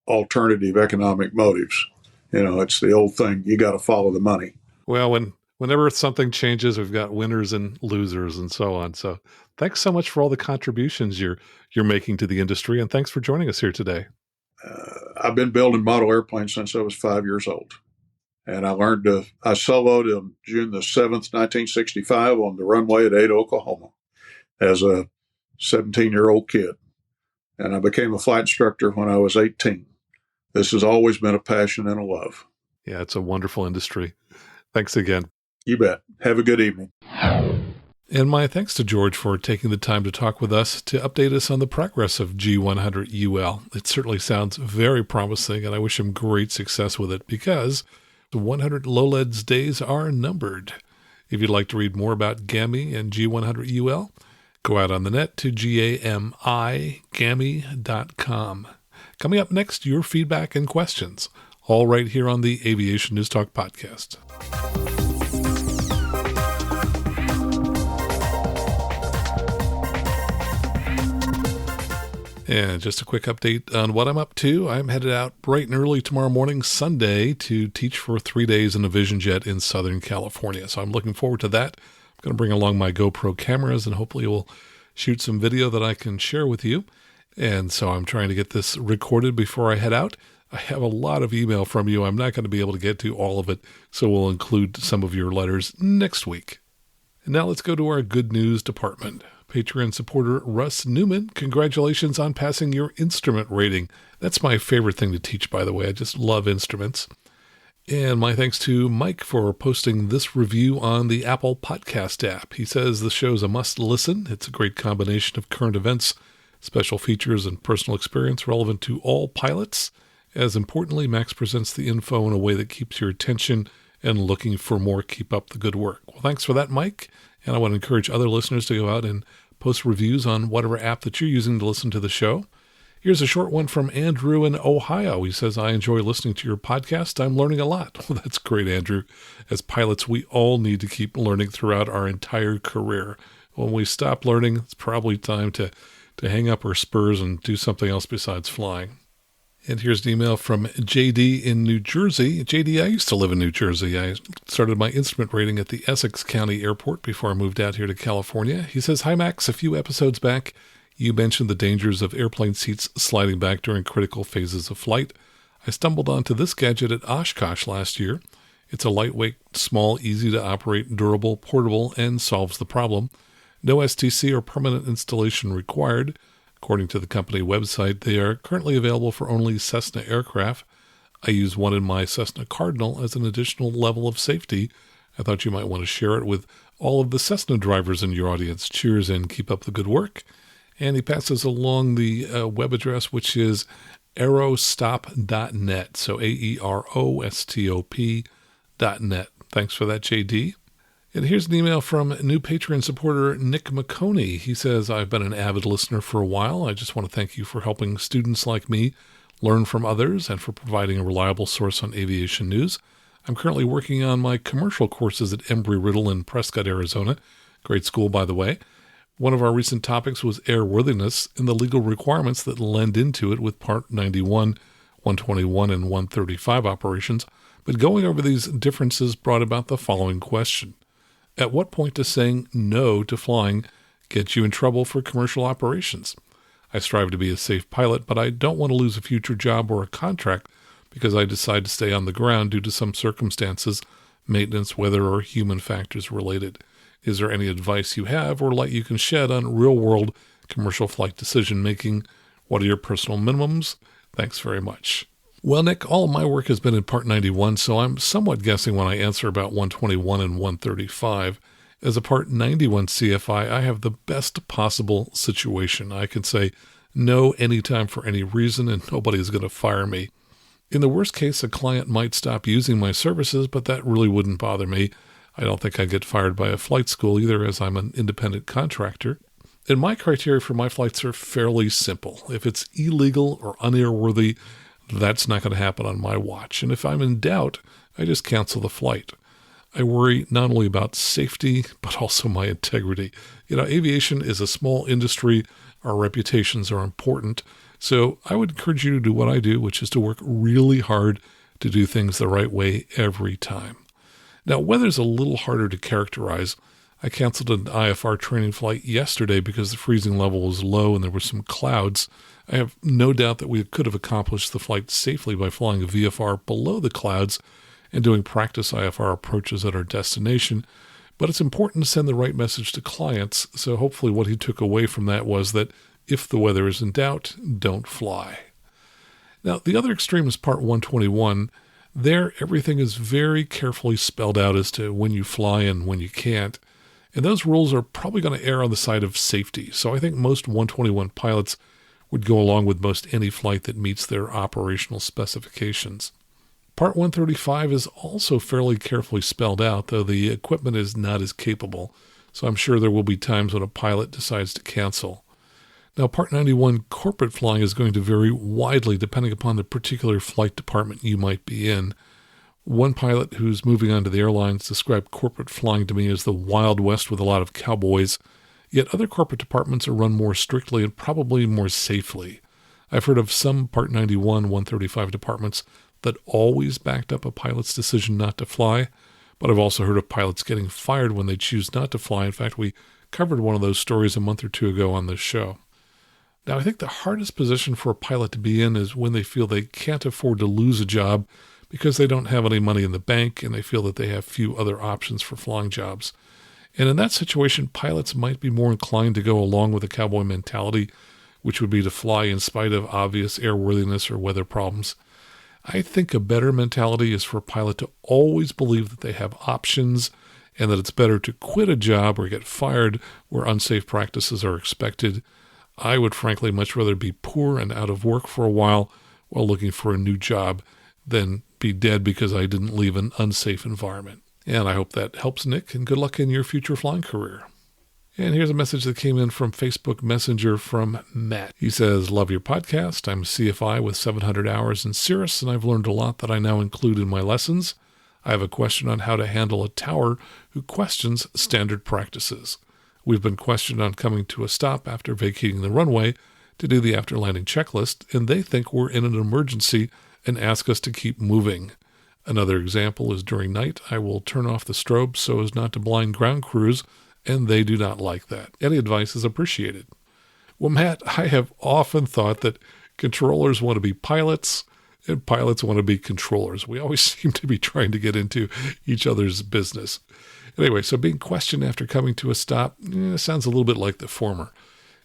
alternative economic motives. It's the old thing, you got to follow the money. Well, whenever something changes, we've got winners and losers and so on. So thanks so much for all the contributions you're making to the industry, and thanks for joining us here today. I've been building model airplanes since I was 5 years old. And I soloed on June the 7th, 1965 on the runway at Ada, Oklahoma as a 17-year-old kid. And I became a flight instructor when I was 18. This has always been a passion and a love. Yeah, it's a wonderful industry. Thanks again. You bet. Have a good evening. And my thanks to George for taking the time to talk with us to update us on the progress of G100UL. It certainly sounds very promising, and I wish him great success with it because the 100 low-leads days are numbered. If you'd like to read more about GAMI and G100UL, go out on the net to GAMI.com. Coming up next, your feedback and questions, all right here on the Aviation News Talk podcast. And just a quick update on what I'm up to. I'm headed out bright and early tomorrow morning, Sunday, to teach for 3 days in a Vision Jet in Southern California. So I'm looking forward to that. I'm going to bring along my GoPro cameras, and hopefully we'll shoot some video that I can share with you. And so I'm trying to get this recorded before I head out. I have a lot of email from you. I'm not going to be able to get to all of it, so we'll include some of your letters next week. And now let's go to our good news department. Patreon supporter Russ Newman, congratulations on passing your instrument rating. That's my favorite thing to teach, by the way. I just love instruments. And my thanks to Mike for posting this review on the Apple Podcast app. He says the show's a must-listen. It's a great combination of current events, special features, and personal experience relevant to all pilots. As importantly, Max presents the info in a way that keeps your attention and looking for more. Keep up the good work. Well, thanks for that, Mike. And I want to encourage other listeners to go out and post reviews on whatever app that you're using to listen to the show. Here's a short one from Andrew in Ohio. He says, I enjoy listening to your podcast. I'm learning a lot. Well, that's great, Andrew. As pilots, we all need to keep learning throughout our entire career. When we stop learning, it's probably time to hang up our spurs and do something else besides flying. And here's an email from JD in New Jersey. JD, I used to live in New Jersey. I started my instrument rating at the Essex County Airport before I moved out here to California. He says, hi, Max. A few episodes back, you mentioned the dangers of airplane seats sliding back during critical phases of flight. I stumbled onto this gadget at Oshkosh last year. It's a lightweight, small, easy to operate, durable, portable, and solves the problem. No STC or permanent installation required. According to the company website, they are currently available for only Cessna aircraft. I use one in my Cessna Cardinal as an additional level of safety. I thought you might want to share it with all of the Cessna drivers in your audience. Cheers and keep up the good work. And he passes along the web address, which is aerostop.net. So AEROSTOP.net. Thanks for that, JD. And here's an email from new Patreon supporter Nick McConey. He says, I've been an avid listener for a while. I just want to thank you for helping students like me learn from others and for providing a reliable source on aviation news. I'm currently working on my commercial courses at Embry-Riddle in Prescott, Arizona. Great school, by the way. One of our recent topics was airworthiness and the legal requirements that lend into it with Part 91, 121, and 135 operations. But going over these differences brought about the following question. At what point does saying no to flying get you in trouble for commercial operations? I strive to be a safe pilot, but I don't want to lose a future job or a contract because I decide to stay on the ground due to some circumstances, maintenance, weather, or human factors related. Is there any advice you have or light you can shed on real-world commercial flight decision-making? What are your personal minimums? Thanks very much. Well, Nick, all of my work has been in Part 91, so I'm somewhat guessing when I answer about 121 and 135. As a Part 91 CFI, I have the best possible situation. I can say no anytime for any reason, and nobody's going to fire me. In the worst case, a client might stop using my services, but that really wouldn't bother me. I don't think I'd get fired by a flight school either, as I'm an independent contractor. And my criteria for my flights are fairly simple. If it's illegal or unairworthy, that's not going to happen on my watch. And if I'm in doubt, I just cancel the flight. I worry not only about safety, but also my integrity. Aviation is a small industry. Our reputations are important. So I would encourage you to do what I do, which is to work really hard to do things the right way every time. Now, weather's a little harder to characterize. I canceled an IFR training flight yesterday because the freezing level was low and there were some clouds. I have no doubt that we could have accomplished the flight safely by flying a VFR below the clouds and doing practice IFR approaches at our destination. But it's important to send the right message to clients, so hopefully what he took away from that was that if the weather is in doubt, don't fly. Now, the other extreme is Part 121. There, everything is very carefully spelled out as to when you fly and when you can't. And those rules are probably going to err on the side of safety. So I think most 121 pilots would go along with most any flight that meets their operational specifications. Part 135 is also fairly carefully spelled out, though the equipment is not as capable. So I'm sure there will be times when a pilot decides to cancel. Now, Part 91 corporate flying is going to vary widely depending upon the particular flight department you might be in. One pilot who's moving on to the airlines described corporate flying to me as the Wild West with a lot of cowboys, yet other corporate departments are run more strictly and probably more safely. I've heard of some Part 91, 135 departments that always backed up a pilot's decision not to fly, but I've also heard of pilots getting fired when they choose not to fly. In fact, we covered one of those stories a month or two ago on this show. Now, I think the hardest position for a pilot to be in is when they feel they can't afford to lose a job because they don't have any money in the bank and they feel that they have few other options for flying jobs. And in that situation, pilots might be more inclined to go along with the cowboy mentality, which would be to fly in spite of obvious airworthiness or weather problems. I think a better mentality is for a pilot to always believe that they have options and that it's better to quit a job or get fired where unsafe practices are expected. I would frankly much rather be poor and out of work for a while looking for a new job than be dead because I didn't leave an unsafe environment. And I hope that helps, Nick, and good luck in your future flying career. And here's a message that came in from Facebook Messenger from Matt. He says, love your podcast. I'm a CFI with 700 hours in Cirrus, and I've learned a lot that I now include in my lessons. I have a question on how to handle a tower who questions standard practices. We've been questioned on coming to a stop after vacating the runway to do the after-landing checklist, and they think we're in an emergency and ask us to keep moving. Another example is during night, I will turn off the strobe so as not to blind ground crews, and they do not like that. Any advice is appreciated. Well, Matt, I have often thought that controllers want to be pilots and pilots want to be controllers. We always seem to be trying to get into each other's business. Anyway, so being questioned after coming to a stop sounds a little bit like the former.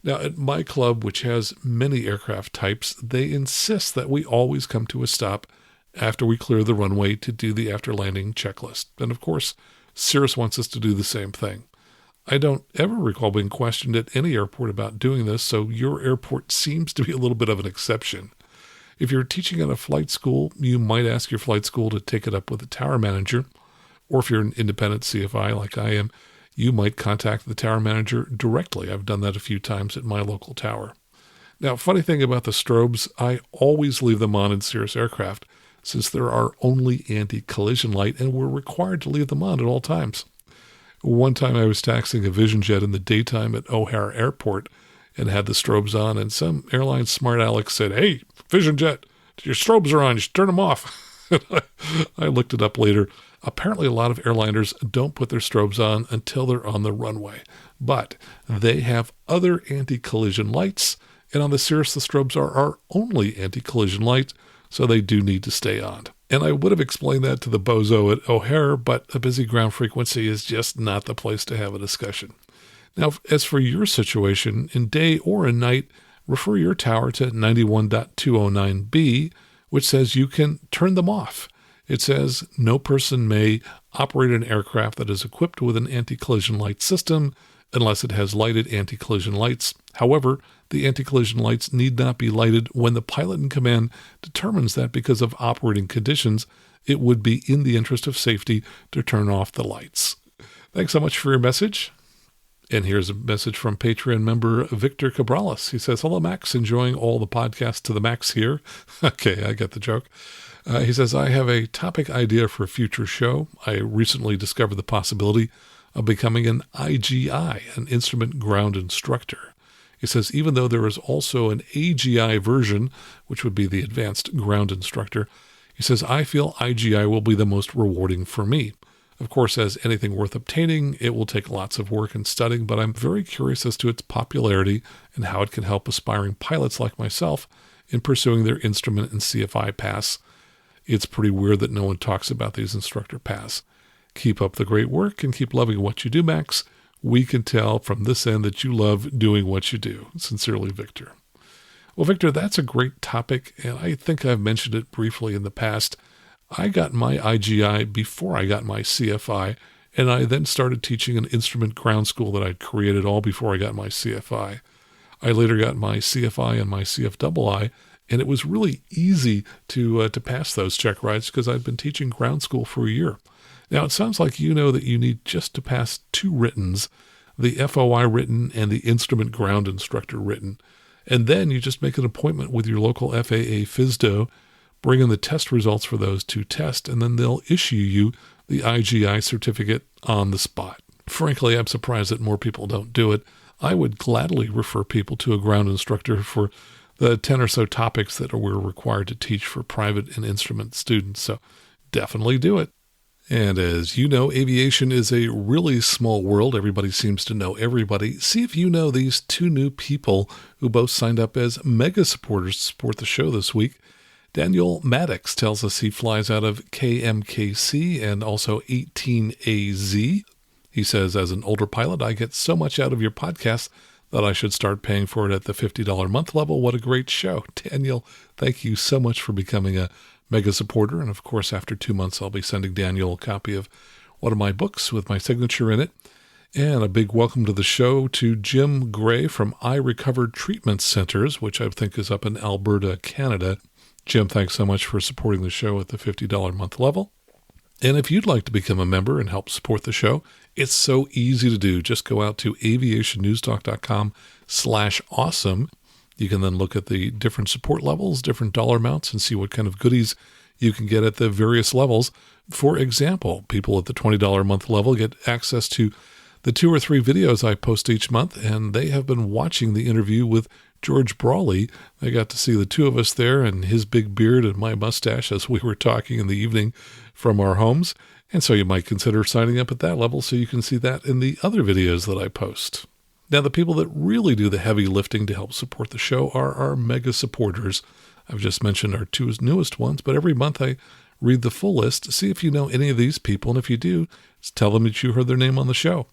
Now, at my club, which has many aircraft types, they insist that we always come to a stop after we clear the runway to do the after-landing checklist. And of course, Cirrus wants us to do the same thing. I don't ever recall being questioned at any airport about doing this, so your airport seems to be a little bit of an exception. If you're teaching at a flight school, you might ask your flight school to take it up with the tower manager, or if you're an independent CFI like I am, you might contact the tower manager directly. I've done that a few times at my local tower. Now, funny thing about the strobes, I always leave them on in Cirrus aircraft since there are only anti-collision light and we're required to leave them on at all times. One time I was taxiing a Vision Jet in the daytime at O'Hare Airport and had the strobes on, and some airline smart aleck said, "Hey, Vision Jet, your strobes are on, you should turn them off." I looked it up later. Apparently a lot of airliners don't put their strobes on until they're on the runway, but they have other anti-collision lights, and on the Cirrus the strobes are our only anti-collision light, so they do need to stay on. And I would have explained that to the bozo at O'Hare, but a busy ground frequency is just not the place to have a discussion. Now, as for your situation, in day or in night, refer your tower to 91.209b, which says you can turn them off. It says no person may operate an aircraft that is equipped with an anti-collision light system unless it has lighted anti-collision lights. However, the anti-collision lights need not be lighted when the pilot in command determines that because of operating conditions, it would be in the interest of safety to turn off the lights. Thanks so much for your message. And here's a message from Patreon member Victor Cabrales. He says, "Hello, Max. Enjoying all the podcasts to the max here." Okay, I get the joke. He says, "I have a topic idea for a future show. I recently discovered the possibility of becoming an IGI, an instrument ground instructor." He says, even though there is also an AGI version, which would be the advanced ground instructor, he says, I feel IGI will be the most rewarding for me. Of course, as anything worth obtaining, it will take lots of work and studying, but I'm very curious as to its popularity and how it can help aspiring pilots like myself in pursuing their instrument and CFI pass. It's pretty weird that no one talks about these instructor pass. Keep up the great work and keep loving what you do, Max. We can tell from this end that you love doing what you do. Sincerely, Victor. Well, Victor, that's a great topic, and I think I've mentioned it briefly in the past. I got my IGI before I got my CFI, And I then started teaching an instrument ground school that I'd created all before I got my CFI. I later got my CFI and my CFII, and it was really easy to pass those check rides because I'd been teaching ground school for a year. Now, it sounds like you know that you need just to pass 2 writtens, the FOI written and the instrument ground instructor written. And then you just make an appointment with your local FAA FSDO, bring in the test results for those 2 tests, and then they'll issue you the IGI certificate on the spot. Frankly, I'm surprised that more people don't do it. I would gladly refer people to a ground instructor for the 10 or so topics that we're required to teach for private and instrument students, so definitely do it. And as you know, aviation is a really small world. Everybody seems to know everybody. See if you know these 2 new people who both signed up as mega supporters to support the show this week. Daniel Maddox tells us he flies out of KMKC and also 18AZ. He says, as an older pilot, I get so much out of your podcast that I should start paying for it at the $50 a month level. What a great show. Daniel, thank you so much for becoming a mega supporter. And of course, after 2 months, I'll be sending Daniel a copy of one of my books with my signature in it. And a big welcome to the show to Jim Gray from I Recovered Treatment Centers, which I think is up in Alberta, Canada. Jim, thanks so much for supporting the show at the $50 a month level. And if you'd like to become a member and help support the show, it's so easy to do. Just go out to aviationnewstalk.com/awesome. You can then look at the different support levels, different dollar amounts, and see what kind of goodies you can get at the various levels. For example, people at the $20 a month level get access to the 2 or 3 videos I post each month, and they have been watching the interview with George Brawley. I got to see the 2 of us there and his big beard and my mustache as we were talking in the evening from our homes. And so you might consider signing up at that level so you can see that in the other videos that I post. Now, the people that really do the heavy lifting to help support the show are our mega supporters. I've just mentioned our 2 newest ones, but every month I read the full list, see if you know any of these people, and if you do, just tell them that you heard their name on the show.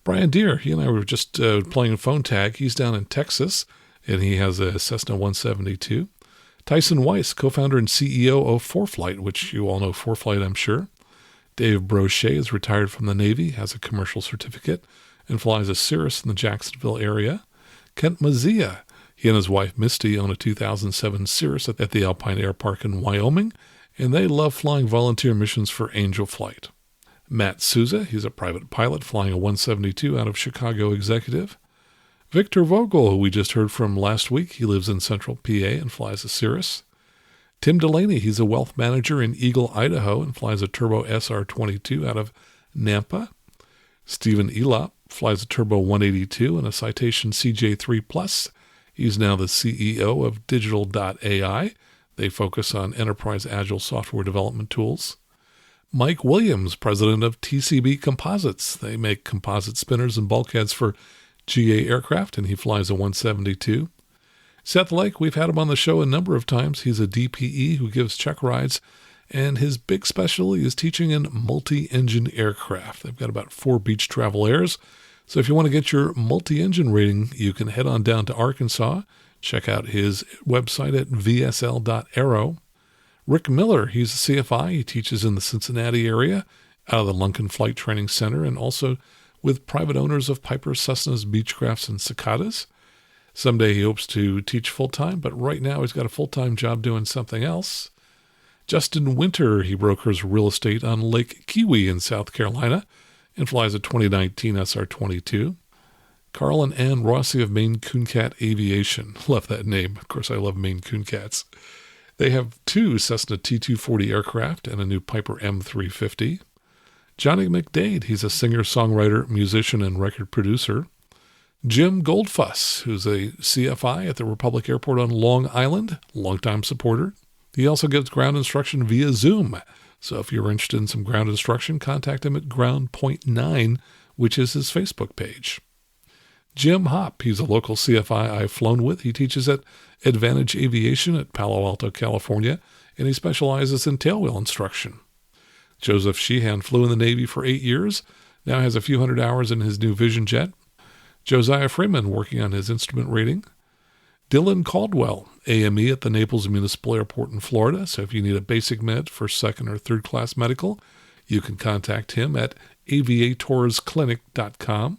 Brian Deere, he and I were just playing phone tag. He's down in Texas, and he has a Cessna 172. Tyson Weiss, co-founder and CEO of 4Flight, which you all know 4Flight, I'm sure. Dave Brochet is retired from the Navy, has a commercial certificate, and flies a Cirrus in the Jacksonville area. Kent Mazzia, he and his wife Misty own a 2007 Cirrus at the Alpine Air Park in Wyoming, and they love flying volunteer missions for Angel Flight. Matt Souza, he's a private pilot flying a 172 out of Chicago Executive. Victor Vogel, who we just heard from last week, he lives in Central PA and flies a Cirrus. Tim Delaney, he's a wealth manager in Eagle, Idaho, and flies a Turbo SR20 out of Nampa. Stephen Elop flies a Turbo 182 and a Citation CJ3+. He's now the CEO of Digital.ai. They focus on enterprise agile software development tools. Mike Williams, president of TCB Composites. They make composite spinners and bulkheads for GA aircraft, and he flies a 172. Seth Lake, we've had him on the show a number of times. He's a DPE who gives check rides, and his big specialty is teaching in multi-engine aircraft. They've got about 4 beach travel airs. So if you want to get your multi-engine rating, you can head on down to Arkansas. Check out his website at vsl.aero. Rick Miller, he's a CFI. He teaches in the Cincinnati area out of the Lunken Flight Training Center and also with private owners of Piper, Cessnas, Beechcrafts, and Cicadas. Someday he hopes to teach full-time, but right now he's got a full-time job doing something else. Justin Winter, he brokers real estate on Lake Kiwi in South Carolina and flies a 2019 SR22. Carl and Ann Rossi of Maine Coon Cat Aviation. Love that name. Of course, I love Maine Coon Cats. They have 2 Cessna T240 aircraft and a new Piper M350. Johnny McDade, he's a singer-songwriter, musician, and record producer. Jim Goldfuss, who's a CFI at the Republic Airport on Long Island, longtime supporter. He also gives ground instruction via Zoom. So if you're interested in some ground instruction, contact him at Ground.9, which is his Facebook page. Jim Hopp, he's a local CFI I've flown with. He teaches at Advantage Aviation at Palo Alto, California, and he specializes in tailwheel instruction. Joseph Sheehan flew in the Navy for 8 years, now has a few hundred hours in his new Vision jet. Josiah Freeman working on his instrument rating. Dylan Caldwell, AME at the Naples Municipal Airport in Florida. So if you need a basic med for 2nd or 3rd class medical, You can contact him at aviatorsclinic.com.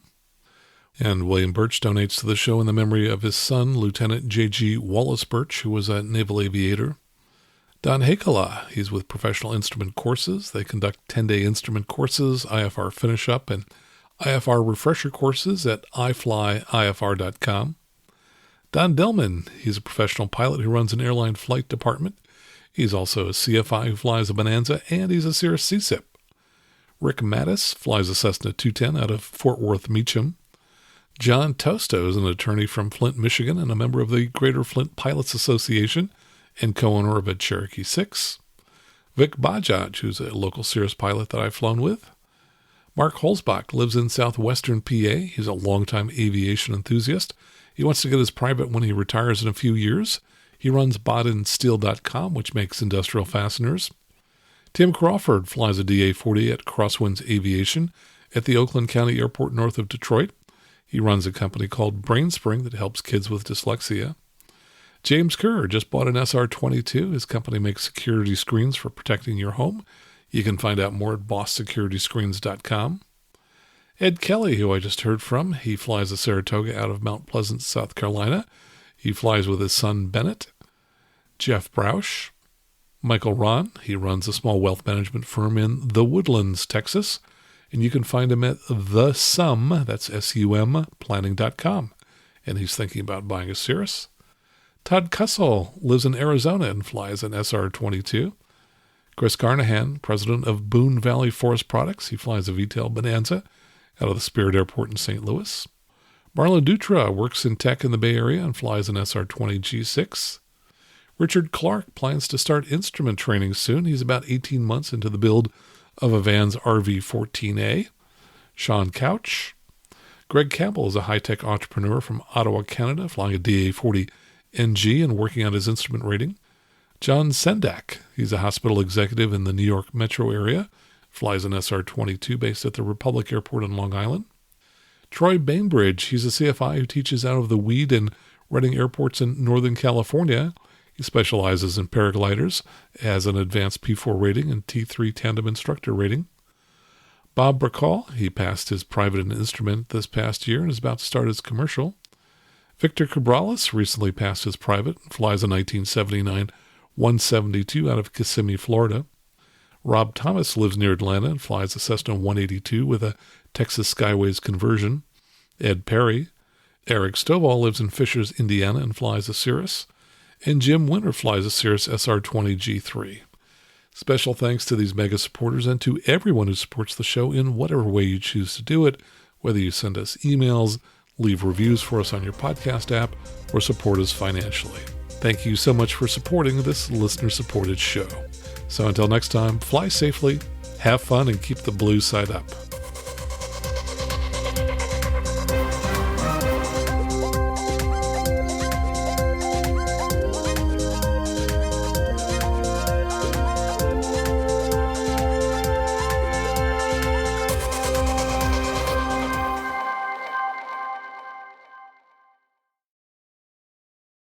And William Birch donates to the show in the memory of his son, Lieutenant J.G. Wallace Birch, who was a naval aviator. Don Hakala, he's with Professional Instrument Courses. They conduct 10-day instrument courses, IFR finish-up, and IFR refresher courses at iflyifr.com. Don Dillman, he's a professional pilot who runs an airline flight department. He's also a CFI who flies a Bonanza, and he's a Cirrus CSIP. Rick Mattis flies a Cessna 210 out of Fort Worth Meacham. John Tosto is an attorney from Flint, Michigan, and a member of the Greater Flint Pilots Association and co-owner of a Cherokee 6. Vic Bajaj, who's a local Cirrus pilot that I've flown with. Mark Holzbach lives in southwestern PA. He's a longtime aviation enthusiast. He wants to get his private when he retires in a few years. He runs BoddenSteel.com, which makes industrial fasteners. Tim Crawford flies a DA-40 at Crosswinds Aviation at the Oakland County Airport north of Detroit. He runs a company called BrainSpring that helps kids with dyslexia. James Kerr just bought an SR20. His company makes security screens for protecting your home. You can find out more at bosssecurity.screens.com. Ed Kelly, who I just heard from, he flies a Saratoga out of Mount Pleasant, South Carolina. He flies with his son, Bennett. Jeff Brausch. Michael Ron, he runs a small wealth management firm in The Woodlands, Texas. And you can find him at The Sum, that's S-U-M, planning.com. And he's thinking about buying a Cirrus. Todd Kussel lives in Arizona and flies an SR-22. Chris Carnahan, president of Boone Valley Forest Products. He flies a VTEL Bonanza out of the Spirit Airport in St. Louis. Marlon Dutra works in tech in the Bay Area and flies an SR-20 G6. Richard Clark plans to start instrument training soon. He's about 18 months into the build of a Vans RV-14A. Sean Couch. Greg Campbell is a high-tech entrepreneur from Ottawa, Canada, flying a DA-40 NG and working on his instrument rating. John Sendak, he's a hospital executive in the New York metro area, flies an SR-22 based at the Republic Airport in Long Island. Troy Bainbridge, he's a CFI who teaches out of the Weed and Redding airports in Northern California. He specializes in paragliders, has an advanced P4 rating and T3 tandem instructor rating. Bob Bacall, he passed his private and instrument this past year and is about to start his commercial. Victor Cabrales recently passed his private and flies a 1979 172 out of Kissimmee, Florida. Rob Thomas lives near Atlanta and flies a Cessna 182 with a Texas Skyways conversion. Ed Perry. Eric Stovall lives in Fishers, Indiana and flies a Cirrus. And Jim Winter flies a Cirrus SR20 G3. Special thanks to these mega supporters and to everyone who supports the show in whatever way you choose to do it, whether you send us emails, leave reviews for us on your podcast app, or support us financially. Thank you so much for supporting this listener-supported show. So until next time, fly safely, have fun, and keep the blue side up.